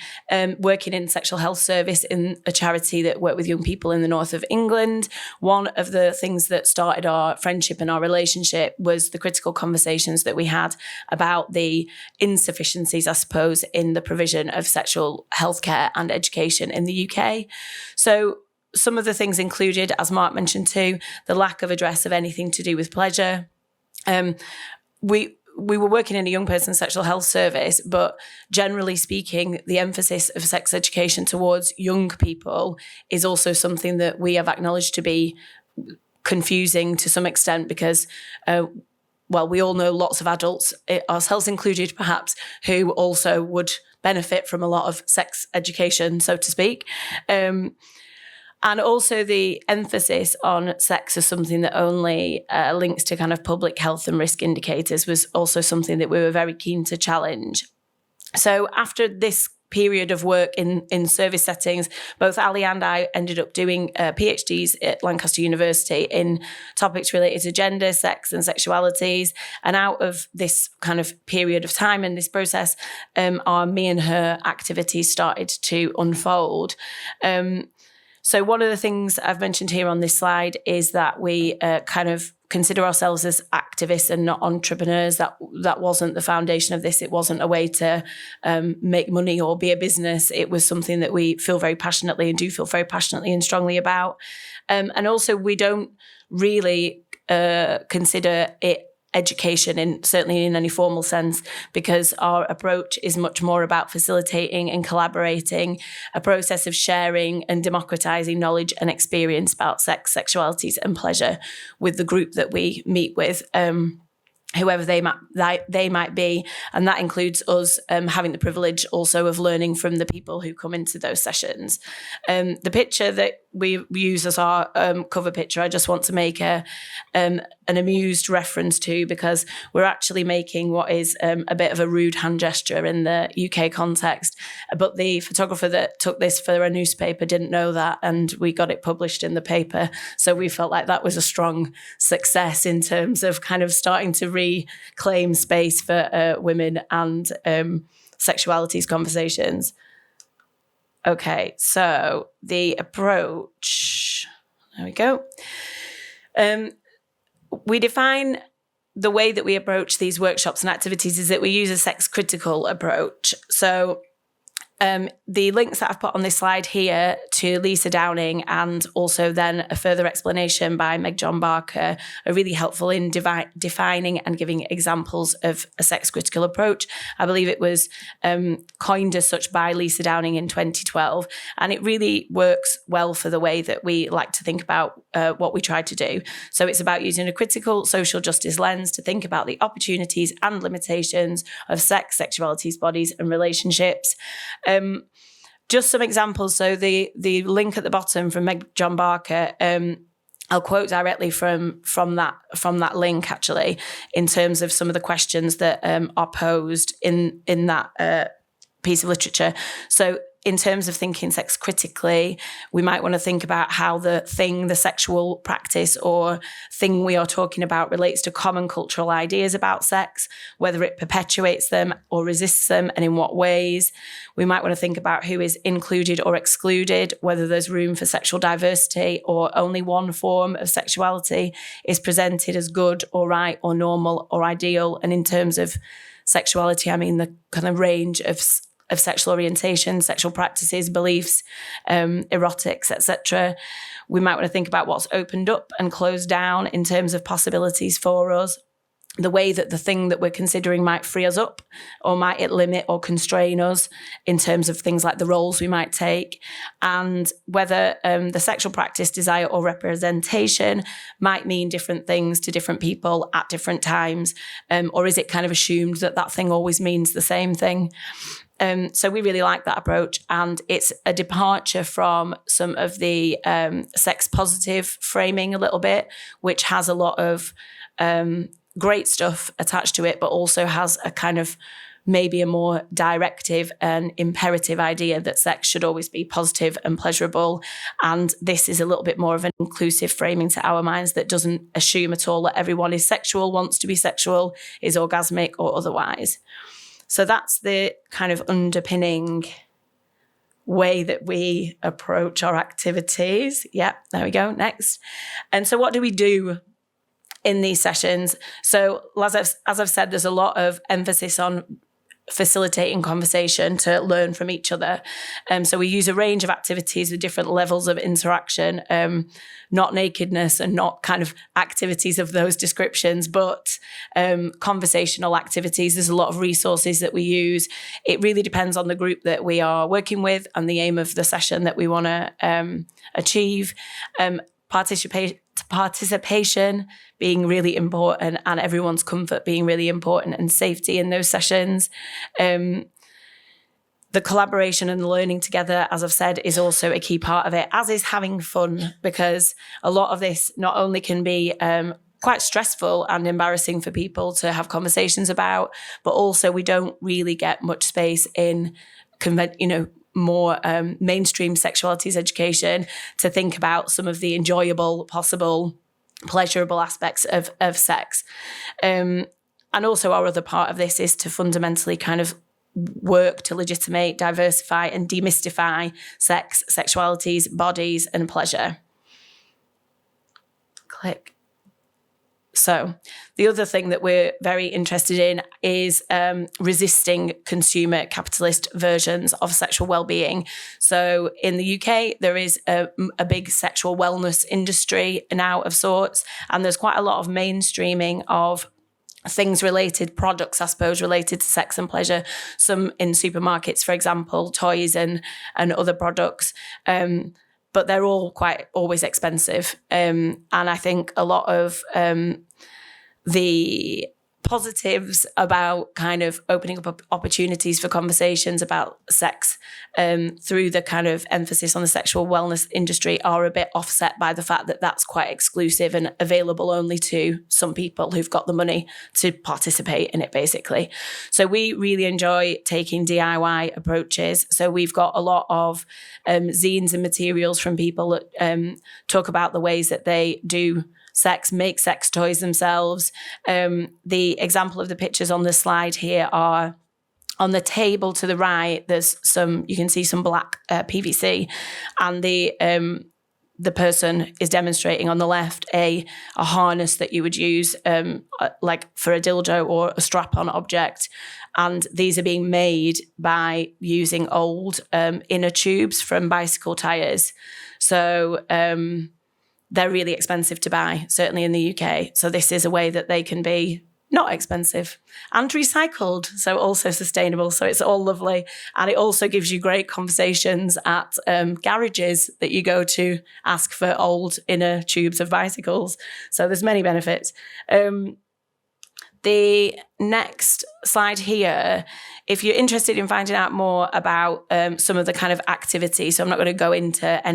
working in sexual health service in a charity that worked with young people in the north of England. One of the things that started our friendship and our relationship was the critical conversations that we had about the insufficiencies, I suppose, in the provision of sexual healthcare and education in the UK. So some of the things included, as Mark mentioned too, the lack of address of anything to do with pleasure. We were working in a young person's sexual health service, but generally speaking, the emphasis of sex education towards young people is also something that we have acknowledged to be confusing to some extent because, we all know lots of adults, ourselves included perhaps, who also would benefit from a lot of sex education, so to speak. And also the emphasis on sex as something that only links to kind of public health and risk indicators was also something that we were very keen to challenge. So after this period of work in service settings, both Ali and I ended up doing PhDs at Lancaster University in topics related to gender, sex and sexualities. And out of this kind of period of time and this process, our me and her activities started to unfold. So one of the things I've mentioned here on this slide is that we kind of consider ourselves as activists and not entrepreneurs. That wasn't the foundation of this. It wasn't a way to make money or be a business. It was something that we feel very passionately and do feel very passionately and strongly about. And also we don't really consider it education, certainly in any formal sense, because our approach is much more about facilitating and collaborating a process of sharing and democratizing knowledge and experience about sex, sexualities and pleasure with the group that we meet with. whoever they might be. And that includes us having the privilege also of learning from the people who come into those sessions. The picture that we use as our cover picture, I just want to make an amused reference to, because we're actually making what is a bit of a rude hand gesture in the UK context. But the photographer that took this for a newspaper didn't know that, and we got it published in the paper. So we felt like that was a strong success in terms of kind of starting to reclaim space for women and sexualities conversations. Okay, so the approach, there we go. We define the way that we approach these workshops and activities is that we use a sex-critical approach. So the links that I've put on this slide here to Lisa Downing, and also then a further explanation by Meg John Barker, are really helpful in defining and giving examples of a sex-critical approach. I believe it was coined as such by Lisa Downing in 2012, and it really works well for the way that we like to think about what we try to do. So it's about using a critical social justice lens to think about the opportunities and limitations of sex, sexualities, bodies, and relationships. Just some examples. So the link at the bottom from Meg John Barker, I'll quote directly from that link, actually, in terms of some of the questions that are posed in that piece of literature. So in terms of thinking sex critically, we might want to think about how the sexual practice or thing we are talking about relates to common cultural ideas about sex, whether it perpetuates them or resists them, and in what ways. We might want to think about who is included or excluded, whether there's room for sexual diversity or only one form of sexuality is presented as good or right or normal or ideal. And in terms of sexuality, I mean the kind of range of sexual orientation, sexual practices, beliefs, erotics, etc. We might want to think about what's opened up and closed down in terms of possibilities for us, the way that the thing that we're considering might free us up, or might it limit or constrain us in terms of things like the roles we might take, and whether the sexual practice, desire, or representation might mean different things to different people at different times, or is it kind of assumed that that thing always means the same thing? So we really like that approach, and it's a departure from some of the sex positive framing a little bit, which has a lot of great stuff attached to it, but also has a kind of maybe a more directive and imperative idea that sex should always be positive and pleasurable. And this is a little bit more of an inclusive framing to our minds that doesn't assume at all that everyone is sexual, wants to be sexual, is orgasmic or otherwise. So that's the kind of underpinning way that we approach our activities. Yeah, there we go. Next. And so what do we do in these sessions? So as I've said, there's a lot of emphasis on facilitating conversation to learn from each other. So we use a range of activities with different levels of interaction, not nakedness and not kind of activities of those descriptions, but conversational activities. There's a lot of resources that we use. It really depends on the group that we are working with and the aim of the session that we want to achieve. Participation being really important, and everyone's comfort being really important, and safety in those sessions. The collaboration and learning together, as I've said, is also a key part of it, as is having fun, because a lot of this not only can be quite stressful and embarrassing for people to have conversations about, but also we don't really get much space in more mainstream sexualities education to think about some of the enjoyable, possible, pleasurable aspects of sex. And also our other part of this is to fundamentally kind of work to legitimate, diversify and demystify sex, sexualities, bodies and pleasure. Click. So the other thing that we're very interested in is resisting consumer capitalist versions of sexual well-being. So in the UK, there is a big sexual wellness industry now of sorts, and there's quite a lot of mainstreaming of things related, products, I suppose, related to sex and pleasure. Some in supermarkets, for example, toys and other products. But they're all quite always expensive. And I think a lot of the positives about kind of opening up opportunities for conversations about sex through the kind of emphasis on the sexual wellness industry are a bit offset by the fact that that's quite exclusive and available only to some people who've got the money to participate in it, basically. So we really enjoy taking DIY approaches. So we've got a lot of zines and materials from people that talk about the ways that they do make sex toys themselves. The example of the pictures on the slide here are on the table to the right. You can see some black PVC, and the person is demonstrating on the left a harness that you would use like for a dildo or a strap-on object. And these are being made by using old inner tubes from bicycle tires. So they're really expensive to buy, certainly in the UK. So this is a way that they can be not expensive and recycled, so also sustainable. So it's all lovely. And it also gives you great conversations at garages that you go to ask for old inner tubes of bicycles. So there's many benefits. The next slide here, if you're interested in finding out more about some of the kind of activities, so I'm not going to go into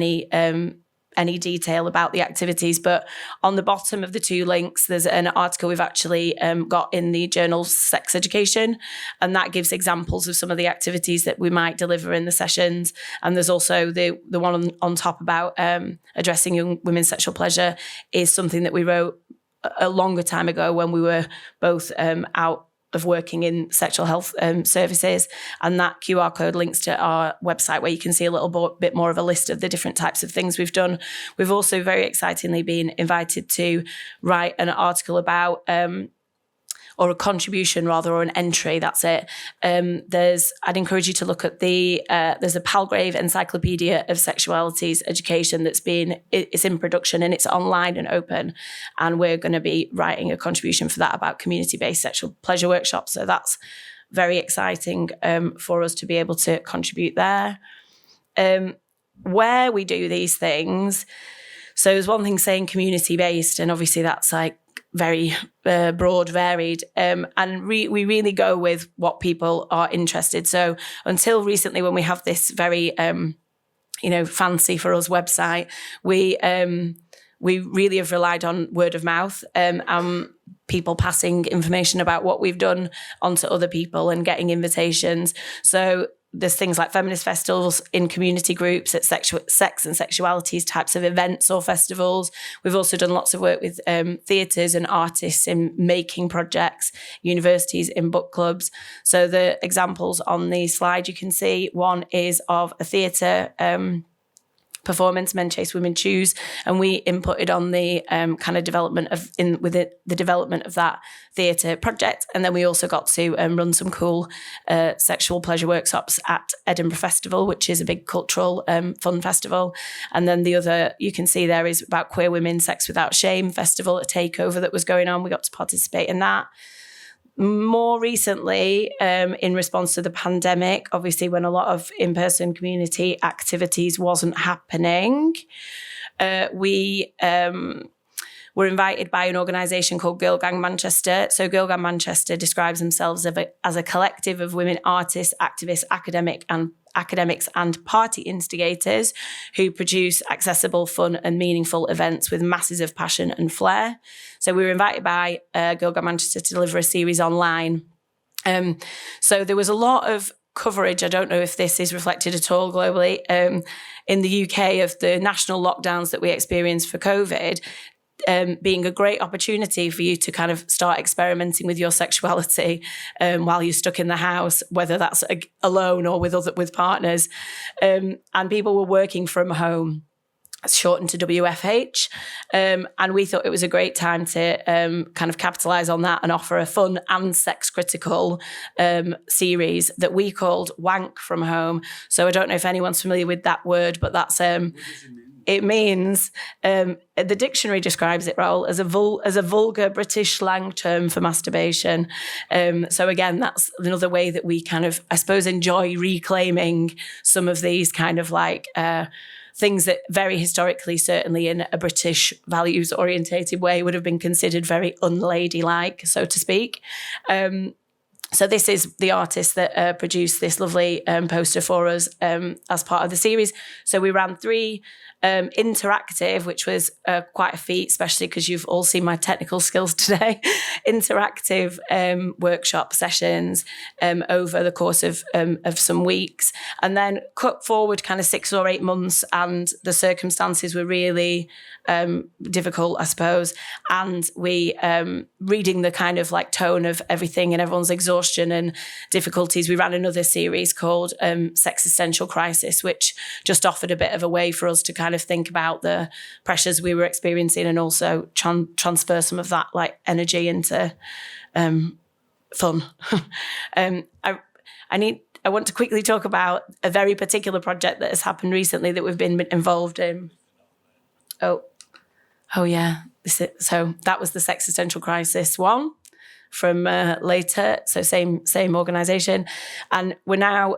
any detail about the activities, but on the bottom of the two links, there's an article we've actually got in the journal Sex Education, and that gives examples of some of the activities that we might deliver in the sessions. And there's also the one on top about addressing young women's sexual pleasure is something that we wrote a longer time ago when we were both out of working in sexual health services, and that QR code links to our website where you can see a little bit more of a list of the different types of things we've done. We've also very excitingly been invited to write an article about or a contribution rather, or an entry, that's it. I'd encourage you to look at there's a Palgrave Encyclopedia of Sexualities Education it's in production and it's online and open. And we're going to be writing a contribution for that about community-based sexual pleasure workshops. So that's very exciting for us to be able to contribute there. Where we do these things, so there's one thing saying community-based, and obviously that's like very broad, varied, and we really go with what people are interested. So until recently, when we have this very, fancy for us website, we really have relied on word of mouth and people passing information about what we've done onto other people and getting invitations. So there's things like feminist festivals in community groups at sex and sexualities types of events or festivals. We've also done lots of work with theatres and artists in making projects, universities in book clubs. So the examples on the slide you can see, one is of a theatre performance, Men Chase, Women Choose, and we inputted on the kind of development the development of that theatre project. And then we also got to run some cool sexual pleasure workshops at Edinburgh Festival, which is a big cultural fun festival. And then the other you can see there is about Queer Women, Sex Without Shame Festival, a takeover that was going on. We got to participate in that. More recently, in response to the pandemic, obviously when a lot of in-person community activities wasn't happening, we were invited by an organisation called Girl Gang Manchester. So Girl Gang Manchester describes themselves as a collective of women artists, activists, academics and party instigators who produce accessible, fun and meaningful events with masses of passion and flair. So we were invited by Girl Gang Manchester to deliver a series online. So there was a lot of coverage, I don't know if this is reflected at all globally, in the UK of the national lockdowns that we experienced for COVID, being a great opportunity for you to kind of start experimenting with your sexuality while you're stuck in the house, whether that's alone or with partners. And people were working from home, shortened to WFH. And we thought it was a great time to kind of capitalise on that and offer a fun and sex-critical series that we called Wank From Home. So I don't know if anyone's familiar with that word, but that's... It means, the dictionary describes it, Raoul, as a vulgar British slang term for masturbation. So again, that's another way that we kind of, I suppose, enjoy reclaiming some of these kind of like things that very historically, certainly in a British values-orientated way, would have been considered very unladylike, so to speak. So this is the artist that produced this lovely poster for us as part of the series. So we ran 3 interactive, which was quite a feat, especially because you've all seen my technical skills today, interactive workshop sessions over the course of some weeks, and then cut forward kind of 6 or 8 months, and the circumstances were really difficult, I suppose. And we, reading the kind of like tone of everything and everyone's exhaustion and difficulties, we ran another series called Sex Essential Crisis, which just offered a bit of a way for us to kind of think about the pressures we were experiencing and also transfer some of that like energy into fun. I want to quickly talk about a very particular project that has happened recently that we've been involved in. Oh yeah. So that was the Sex Essential Crisis one from later. So same organisation. And we're now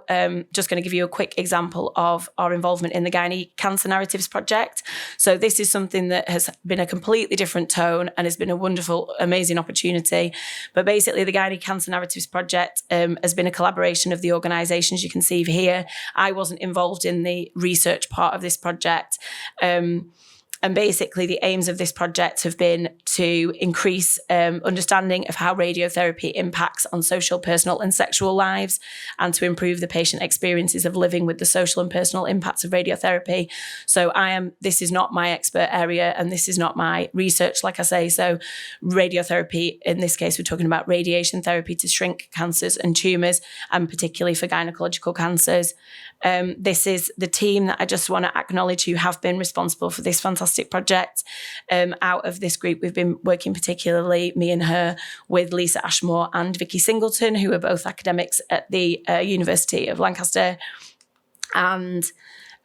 just going to give you a quick example of our involvement in the Gynae Cancer Narratives Project. So this is something that has been a completely different tone and has been a wonderful, amazing opportunity. But basically the Gynae Cancer Narratives Project has been a collaboration of the organisations you can see here. I wasn't involved in the research part of this project. And basically the aims of this project have been to increase understanding of how radiotherapy impacts on social, personal and sexual lives, and to improve the patient experiences of living with the social and personal impacts of radiotherapy. So this is not my expert area and this is not my research, like I say. So radiotherapy, in this case, we're talking about radiation therapy to shrink cancers and tumours, and particularly for gynecological cancers. This is the team that I just want to acknowledge who have been responsible for this fantastic project. Out of this group, we've been working particularly, me and her, with Lisa Ashmore and Vicky Singleton, who are both academics at the University of Lancaster. And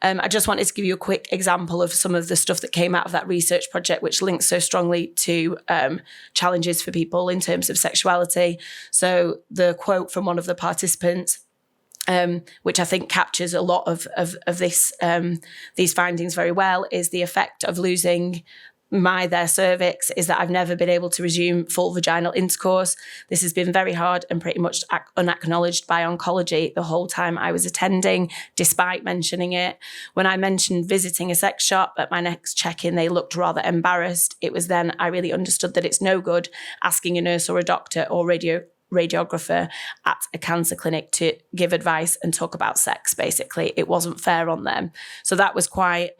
I just wanted to give you a quick example of some of the stuff that came out of that research project, which links so strongly to challenges for people in terms of sexuality. So the quote from one of the participants, which I think captures a lot of this these findings very well, is the effect of losing their cervix is that I've never been able to resume full vaginal intercourse. This has been very hard and pretty much unacknowledged by oncology the whole time I was attending, despite mentioning it. When I mentioned visiting a sex shop at my next check-in, they looked rather embarrassed. It was then I really understood that it's no good asking a nurse or a doctor or radiographer at a cancer clinic to give advice and talk about sex. Basically, it wasn't fair on them. So that was quite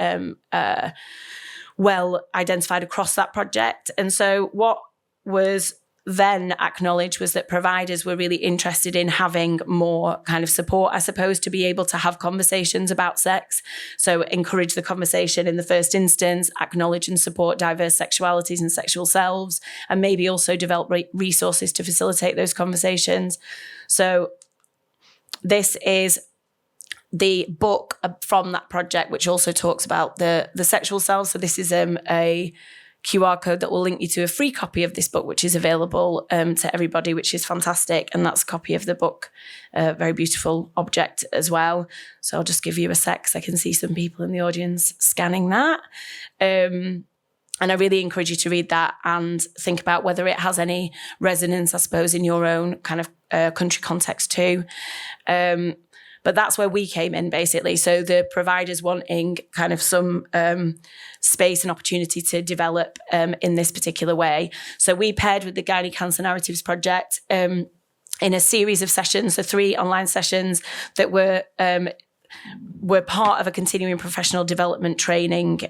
well identified across that project. And so what was then acknowledged was that providers were really interested in having more kind of support, I suppose, to be able to have conversations about sex. So encourage the conversation in the first instance, acknowledge and support diverse sexualities and sexual selves, and maybe also develop resources to facilitate those conversations. So this is the book from that project, which also talks about the sexual selves. So this is a QR code that will link you to a free copy of this book, which is available to everybody, which is fantastic. And that's a copy of the book, a very beautiful object as well. So I'll just give you a sec so I can see some people in the audience scanning that. And I really encourage you to read that and think about whether it has any resonance, I suppose, in your own kind of country context too. But that's where we came in, basically. So the providers wanting kind of some space and opportunity to develop in this particular way. So we paired with the Gynae Cancer Narratives Project in a series of sessions, so 3 online sessions that were part of a continuing professional development training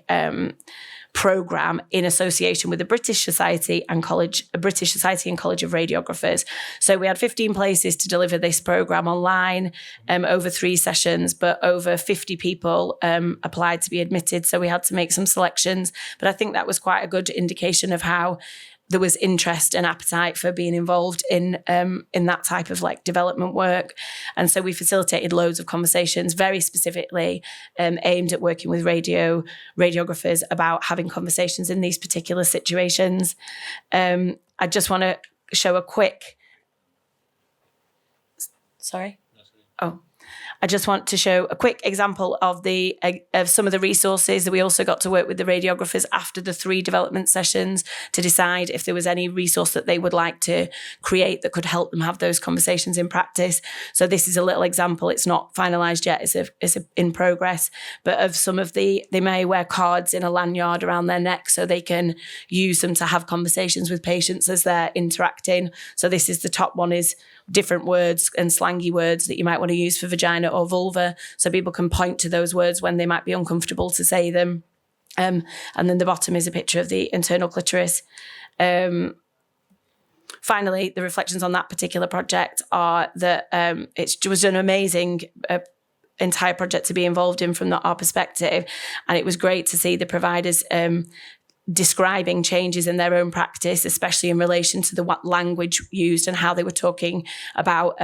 programme in association with the British Society and College of Radiographers. So we had 15 places to deliver this programme online over 3 sessions, but over 50 people applied to be admitted. So we had to make some selections. But I think that was quite a good indication of how there was interest and appetite for being involved in that type of like development work. And so we facilitated loads of conversations, very specifically aimed at working with radiographers about having conversations in these particular situations. I just want to show a quick, sorry? Oh. I just want to show a quick example of some of the resources that we also got to work with the radiographers after the 3 development sessions to decide if there was any resource that they would like to create that could help them have those conversations in practice. So this is a little example. It's not finalised yet. It's in progress. But of some of they may wear cards in a lanyard around their neck so they can use them to have conversations with patients as they're interacting. So this is the top one, is different words and slangy words that you might want to use for vagina or vulva, so people can point to those words when they might be uncomfortable to say them. And then the bottom is a picture of the internal clitoris. Finally, the reflections on that particular project are that it was an amazing entire project to be involved in from our perspective, and it was great to see the providers describing changes in their own practice, especially in relation to the language used and how they were talking about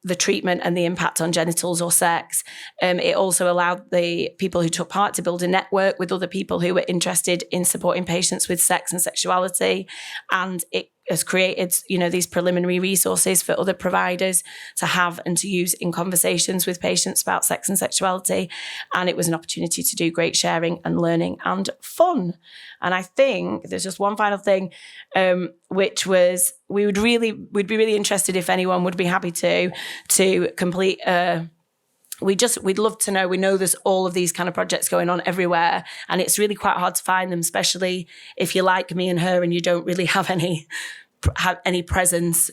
the treatment and the impact on genitals or sex. It also allowed the people who took part to build a network with other people who were interested in supporting patients with sex and sexuality, and it has created, these preliminary resources for other providers to have and to use in conversations with patients about sex and sexuality. And it was an opportunity to do great sharing and learning and fun. And I think there's just one final thing, which was we'd be really interested if anyone would be happy to complete we'd love to know. We know there's all of these kind of projects going on everywhere, and it's really quite hard to find them, especially if you're like me and her and you don't really have any presence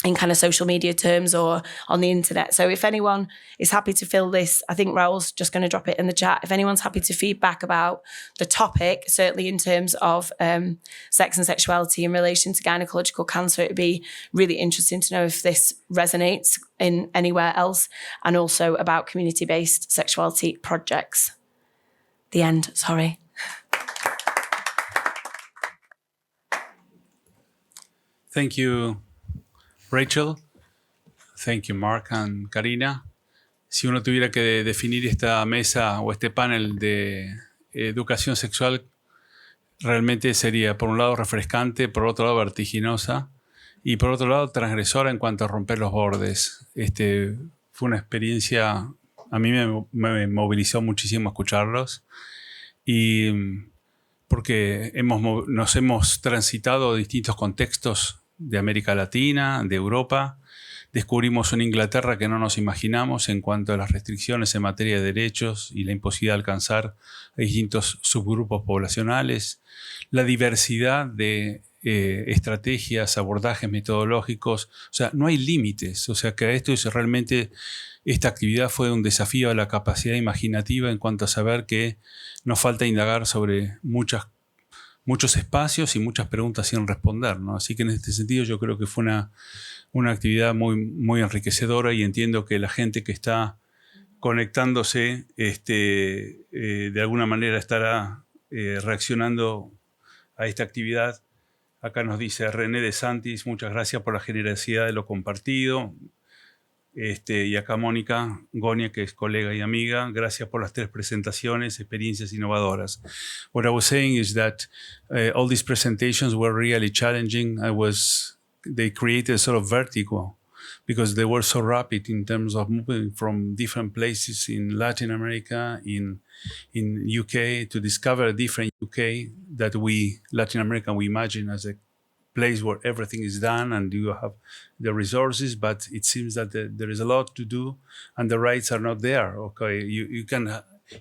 in kind of social media terms or on the internet. So if anyone is happy to fill this, I think Raoul's just going to drop it in the chat. If anyone's happy to feedback about the topic, certainly in terms of sex and sexuality in relation to gynecological cancer, it'd be really interesting to know if this resonates in anywhere else, and also about community-based sexuality projects. The end, sorry. Thank you, Rachel. Thank you, Mark and Karina. Si uno tuviera que definir esta mesa o este panel de educación sexual, realmente sería, por un lado, refrescante, por otro lado, vertiginosa, y por otro lado, transgresora en cuanto a romper los bordes. Fue una experiencia, a mí me movilizó muchísimo escucharlos, y porque nos hemos transitado distintos contextos de América Latina, de Europa. Descubrimos una Inglaterra que no nos imaginamos en cuanto a las restricciones en materia de derechos y la imposibilidad de alcanzar a distintos subgrupos poblacionales, la diversidad de estrategias, abordajes metodológicos. O sea, no hay límites. O sea, que esta actividad fue un desafío a la capacidad imaginativa en cuanto a saber que nos falta indagar sobre muchos espacios y muchas preguntas sin responder, ¿no? Así que en este sentido yo creo que fue una actividad muy, muy enriquecedora, y entiendo que la gente que está conectándose de alguna manera estará reaccionando a esta actividad. Acá nos dice René de Santis, muchas gracias por la generosidad de lo compartido. Y acá Mónica Gonia, que es colega y amiga, gracias por las 3 presentaciones, experiencias innovadoras. What I was saying is that all these presentations were really challenging. They created a sort of vertigo because they were so rapid in terms of moving from different places in Latin America, in UK, to discover a different UK that Latin America, we imagine as a place where everything is done and you have the resources, but it seems that there is a lot to do and the rights are not there. Okay, you can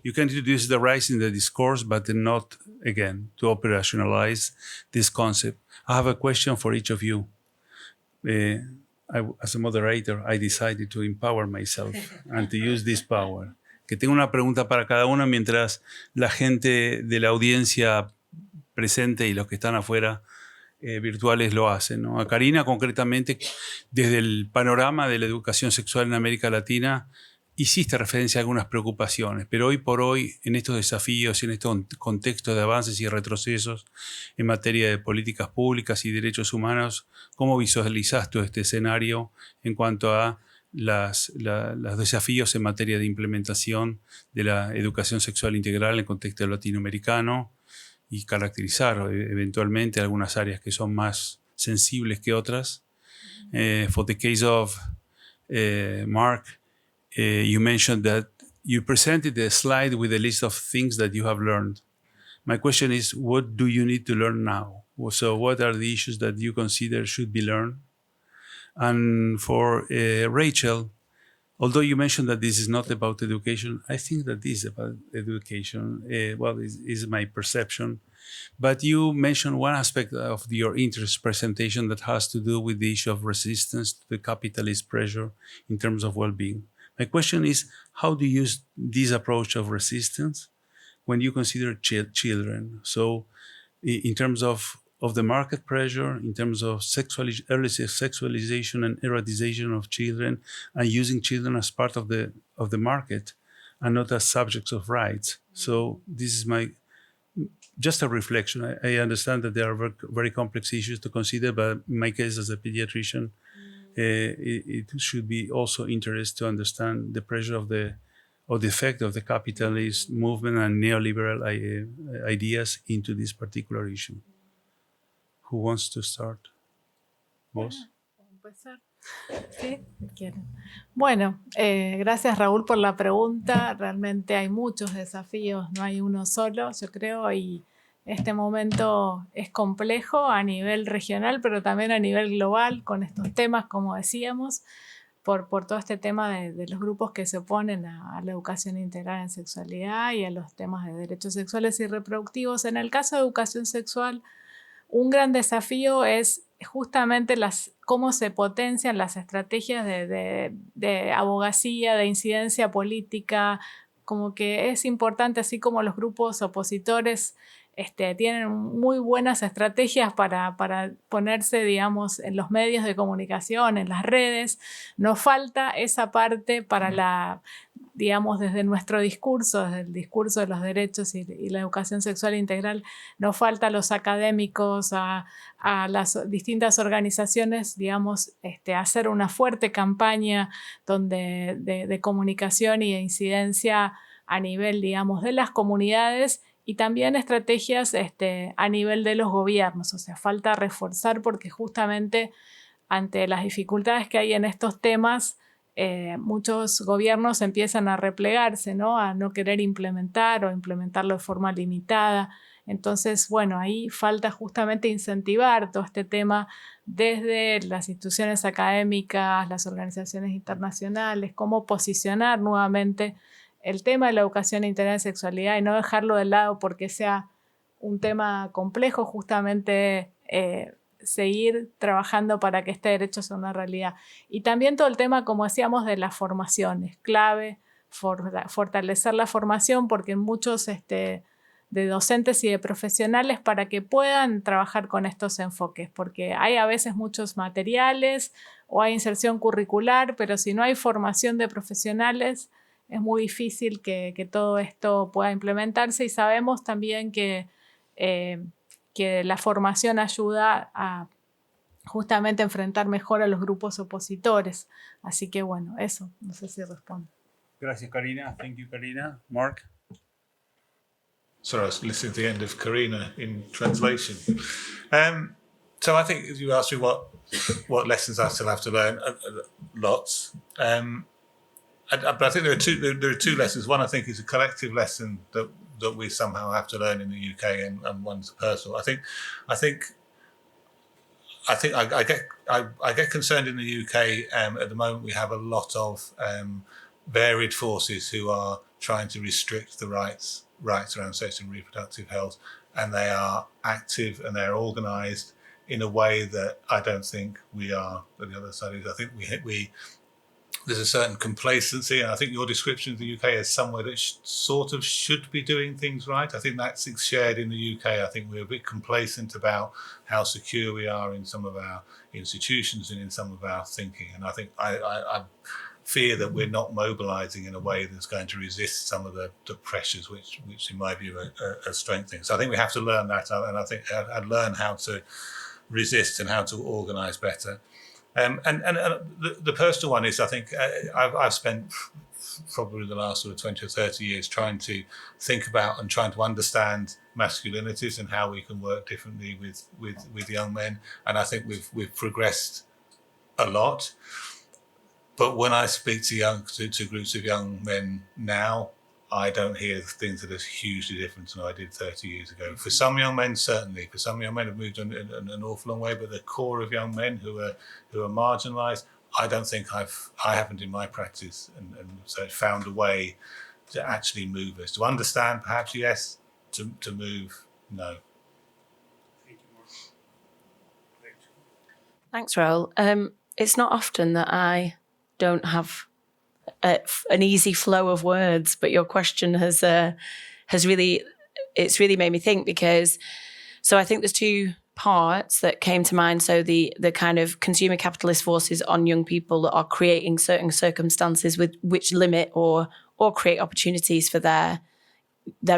introduce the rights in the discourse, but not, again, to operationalize this concept. I have a question for each of you. As a moderator, I decided to empower myself and to use this power. Que tengo una pregunta para cada uno mientras la gente de la audiencia presente y los que están afuera virtuales lo hacen, ¿no? A Karina, concretamente, desde el panorama de la educación sexual en América Latina, hiciste referencia a algunas preocupaciones, pero hoy por hoy, en estos desafíos y en estos contextos de avances y retrocesos en materia de políticas públicas y derechos humanos, ¿cómo visualizas tú este escenario en cuanto a los desafíos en materia de implementación de la educación sexual integral en el contexto latinoamericano, y caracterizar eventualmente algunas áreas que son más sensibles que otras? For the case of Mark, you mentioned that you presented a slide with a list of things that you have learned. My question is, what do you need to learn now? So what are the issues that you consider should be learned? And for Rachel, although you mentioned that this is not about education, I think that this is about education. Is my perception. But you mentioned one aspect of your interest presentation that has to do with the issue of resistance to the capitalist pressure in terms of well-being. My question is, how do you use this approach of resistance when you consider children? So in terms of the market pressure, in terms of early sexualization and erotization of children, and using children as part of the market and not as subjects of rights. So this is just a reflection. I understand that there are very, very complex issues to consider, but in my case as a pediatrician, it should be also interest to understand the pressure of the effect of the capitalist movement and neoliberal ideas into this particular issue. Who wants to start? ¿Vos? Sí, quieren. Bueno, gracias Raúl por la pregunta. Realmente hay muchos desafíos, no hay uno solo, yo creo, y este momento es complejo a nivel regional, pero también a nivel global con estos temas, como decíamos, por todo este tema de los grupos que se oponen a la educación integral en sexualidad y a los temas de derechos sexuales y reproductivos. En el caso de educación sexual, un gran desafío es justamente cómo se potencian las estrategias de abogacía, de incidencia política, como que es importante, así como los grupos opositores tienen muy buenas estrategias para ponerse, digamos, en los medios de comunicación, en las redes. Nos falta esa parte para digamos, desde nuestro discurso, desde el discurso de los derechos y la educación sexual integral, nos falta a los académicos, a las distintas organizaciones, digamos, hacer una fuerte campaña de comunicación y de incidencia a nivel, digamos, de las comunidades y también estrategias a nivel de los gobiernos. O sea, falta reforzar porque justamente ante las dificultades que hay en estos temas, muchos gobiernos empiezan a replegarse, ¿no? A no querer implementar o implementarlo de forma limitada. Entonces, bueno, ahí falta justamente incentivar todo este tema desde las instituciones académicas, las organizaciones internacionales, cómo posicionar nuevamente el tema de la educación integral en sexualidad y no dejarlo de lado porque sea un tema complejo, justamente seguir trabajando para que este derecho sea una realidad. Y también todo el tema, como decíamos, de las formaciones, clave fortalecer la formación porque muchos de docentes y de profesionales para que puedan trabajar con estos enfoques, porque hay a veces muchos materiales o hay inserción curricular, pero si no hay formación de profesionales, es muy difícil que todo esto pueda implementarse y sabemos también que la formación ayuda a justamente enfrentar mejor a los grupos opositores. Así que bueno, eso, no sé si respondo. Gracias, Karina. Thank you, Karina. Mark? Sorry, I was listening to the end of Karina in translation. So I think you asked me what lessons I still have to learn. Lots. But I think there are two lessons. One, I think, is a collective lesson that we somehow have to learn in the UK, and one's personal. I get concerned in the UK. At the moment, we have a lot of varied forces who are trying to restrict the rights around sexual and reproductive health, and they are active and they're organised in a way that I don't think we are at the other side. I think there's a certain complacency, and I think your description of the UK as somewhere that sort of should be doing things right. I think that's shared in the UK. I think we're a bit complacent about how secure we are in some of our institutions and in some of our thinking. And I think I fear that we're not mobilising in a way that's going to resist some of the pressures which in my view are strengthening. So I think we have to learn that, and I think I'd learn how to resist and how to organise better. And the personal one is, I think I've spent probably the last sort of 20 or 30 years trying to think about and trying to understand masculinities and how we can work differently with young men. And I think we've progressed a lot. But when I speak to groups of young men now, I don't hear things that are hugely different than I did 30 years ago. For some young men, certainly. For some young men have moved an awful long way, but the core of young men who are marginalised, I don't think I haven't in my practice, and so found a way to actually move us. To understand, perhaps, yes. To move, no. Thanks, Raoul. It's not often that I don't have an easy flow of words, but your question has really made me think, because I think there's two parts that came to mind. So the kind of consumer capitalist forces on young people that are creating certain circumstances which limit or create opportunities for their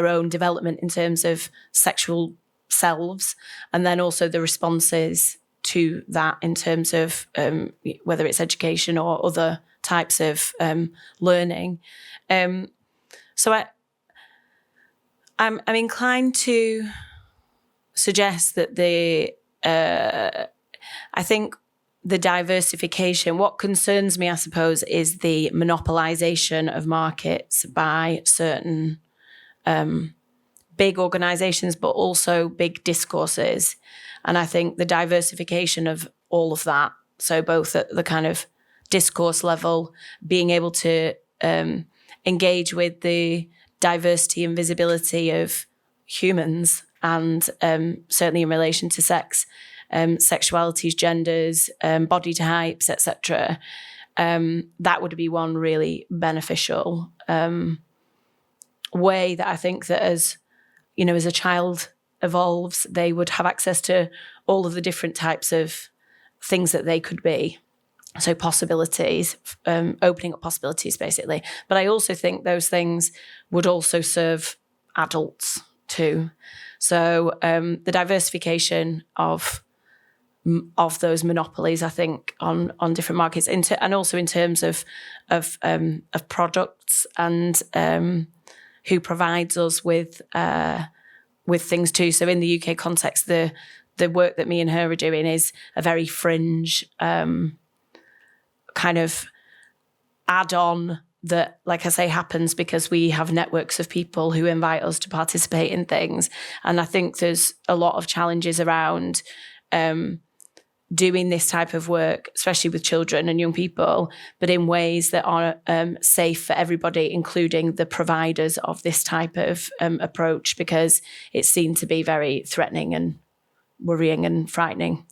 own development in terms of sexual selves, and then also the responses to that in terms of whether it's education or other types of learning. So I'm inclined to suggest that I think the diversification, what concerns me, I suppose, is the monopolization of markets by certain big organizations, but also big discourses. And I think the diversification of all of that, so both at the kind of discourse level, being able to engage with the diversity and visibility of humans, and certainly in relation to sex, sexualities, genders, body types, etc. That would be one really beneficial way that I think that as a child evolves, they would have access to all of the different types of things that they could be. So possibilities, opening up possibilities, basically. But I also think those things would also serve adults too. So the diversification of those monopolies, I think, on different markets, and also in terms of products and who provides us with things too. So in the UK context, the work that me and her are doing is a very fringe kind of add-on that, like I say, happens because we have networks of people who invite us to participate in things. And I think there's a lot of challenges around doing this type of work, especially with children and young people, but in ways that are safe for everybody, including the providers of this type of approach, because it's seen to be very threatening and worrying and frightening.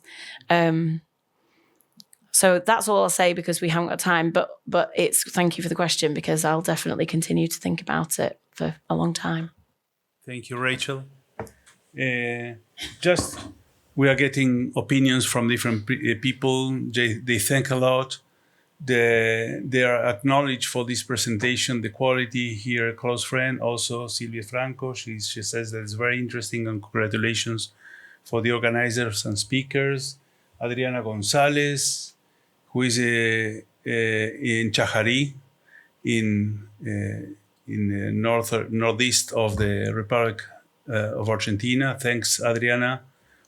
So that's all I'll say, because we haven't got time, but thank you for the question, because I'll definitely continue to think about it for a long time. Thank you, Rachel. We are getting opinions from different people. They thank a lot. They are acknowledged for this presentation, the quality here. A close friend, also Silvia Franco, she says that it's very interesting, and congratulations for the organizers and speakers. Adriana Gonzalez, who is in Chajarí, in northeast of the Republic of Argentina. Thanks, Adriana,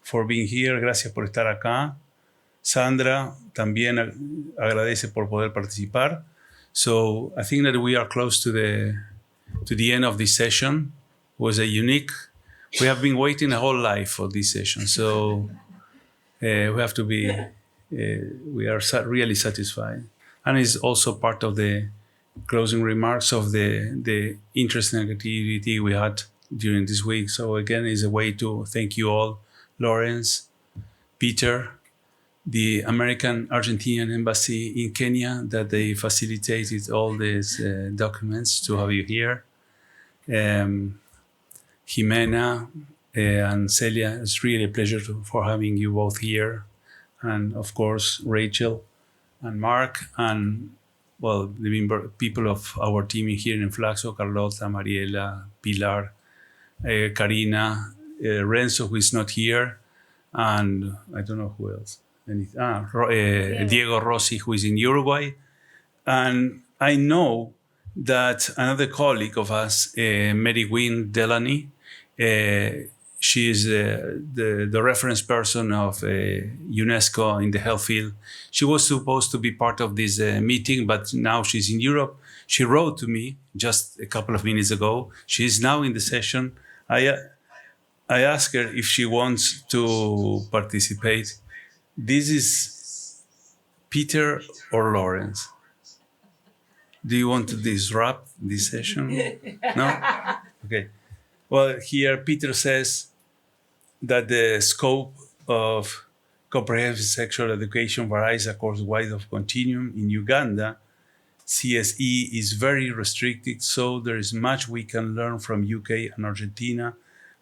for being here. Gracias por estar acá. Sandra también agradece por poder participar. So I think that we are close to the end of this session. It was we have been waiting a whole life for this session. So we have to be, we are really satisfied. And it's also part of the closing remarks of the interesting activity we had during this week. So again, it's a way to thank you all, Lawrence, Peter, the American Argentinian Embassy in Kenya, that they facilitated all these documents to have you here. Jimena and Celia, it's really a pleasure for having you both here. And of course, Rachel and Mark, and well, the people of our team here in FLACSO, Carlota, Mariela, Pilar, Karina, Renzo, who is not here, and I don't know who else. Diego Rossi, who is in Uruguay. And I know that another colleague of us, Mary Wynne Delany, she is the reference person of UNESCO in the health field. She was supposed to be part of this meeting, but now she's in Europe. She wrote to me just a couple of minutes ago. She is now in the session. I asked her if she wants to participate. This is Peter or Lawrence. Do you want to disrupt this session? No? Okay. Well, here Peter says that the scope of comprehensive sexual education varies across wide of continuum. In Uganda, CSE is very restricted, so there is much we can learn from UK and Argentina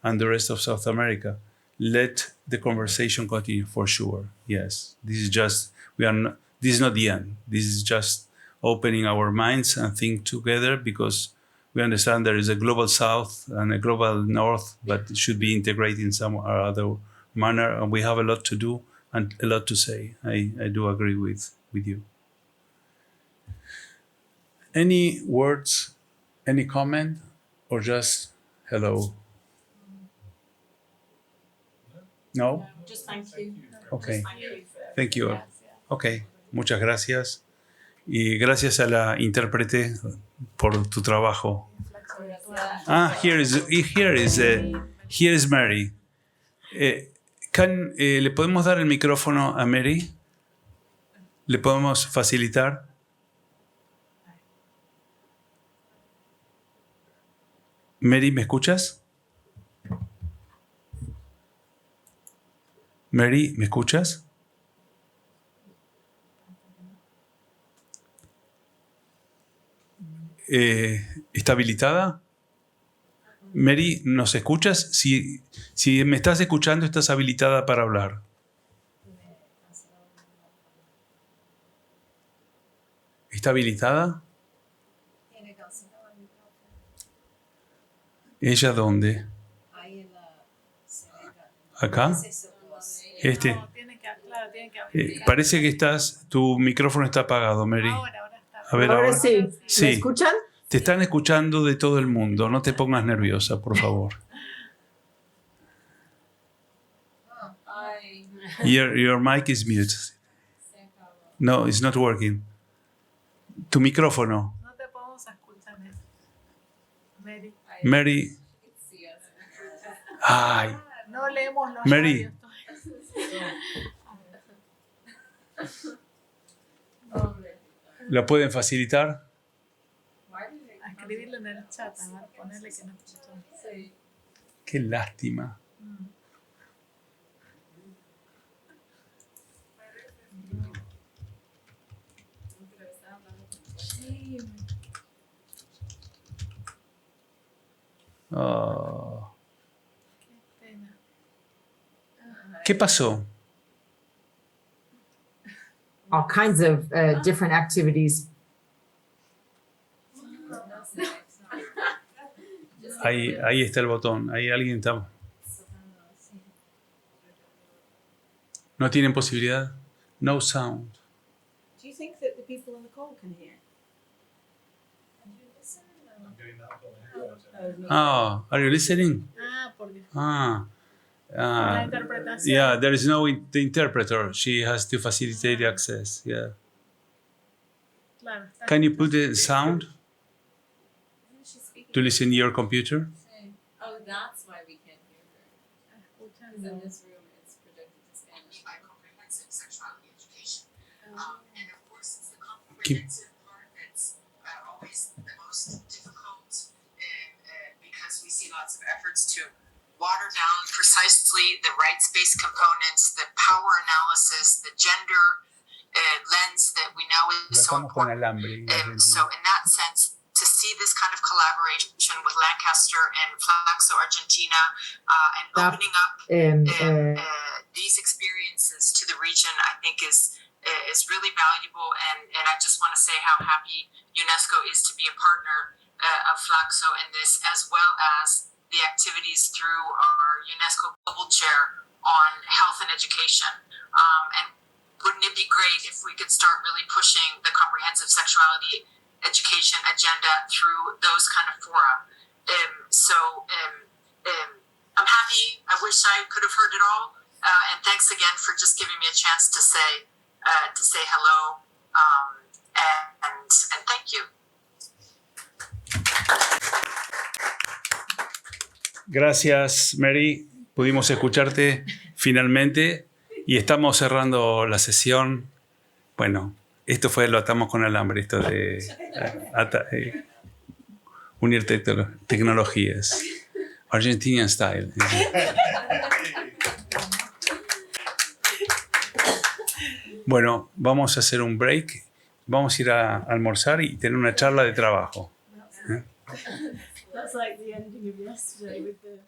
and the rest of South America. Let the conversation continue for sure. Yes, this is just, this is not the end. This is just opening our minds and think together, because we understand there is a global South and a global North, but it should be integrated in some or other manner. And we have a lot to do and a lot to say. I do agree with you. Any words, any comment, or just hello? No? Just thank you. Okay. Thank you. Okay. Muchas gracias. Y gracias a la intérprete por tu trabajo. Here is Mary. ¿Le podemos dar el micrófono a Mary? ¿Le podemos facilitar? Mary, ¿me escuchas? Mary, ¿me escuchas? ¿Está habilitada? Mary, ¿nos escuchas? Si me estás escuchando, estás habilitada para hablar. ¿Está habilitada? ¿Ella dónde? ¿Acá? Parece que tu micrófono está apagado, Mary. A ver, ahora sí. ¿Me escuchan? Te están escuchando de todo el mundo. No te pongas nerviosa, por favor. Your mic is mute. No, it's not working. Tu micrófono. No te podemos escuchar, Mary. Mary. Ay. No leemos los Mary. ¿La pueden facilitar? A escribirlo en el chat, a ver, ponerle que no escuchó. Qué lástima. Oh. Qué pena. ¿Qué pasó? All kinds of different activities. Ahí está el botón. Ahí alguien está. ¿No tienen posibilidad? No sound. Do you think that the people on the call can hear? Oh, are you listening? Porque La interpretación. Yeah, there is no the interpreter. She has to facilitate the access. Yeah. Claro, está. Can you put the sound to listen to your computer? Oh, that's why we can't hear her. Because in this room it's projected to Spanish. By comprehensive sexuality education. And of course, it's the comprehensive part that's always the most difficult because we see lots of efforts to water down precisely the rights-based components, the power analysis, the gender lens that we know is so important. So in that sense, to see this kind of collaboration with Lancaster and FLACSO Argentina and opening up these experiences to the region, I think is really valuable. And I just want to say how happy UNESCO is to be a partner of FLACSO in this, as well as the activities through our UNESCO Global Chair on Health and Education. And wouldn't it be great if we could start really pushing the comprehensive sexuality education agenda through those kind of fora? I'm happy. I wish I could have heard it all. And thanks again for just giving me a chance to say hello. And thank you. Gracias, Mary. Pudimos escucharte finalmente y estamos cerrando la sesión. Bueno, esto fue lo atamos con alambre, esto de unir tecnologías. Argentinian style. Bueno, vamos a hacer un break. Vamos a ir a almorzar y tener una charla de trabajo. That's like the ending of yesterday with the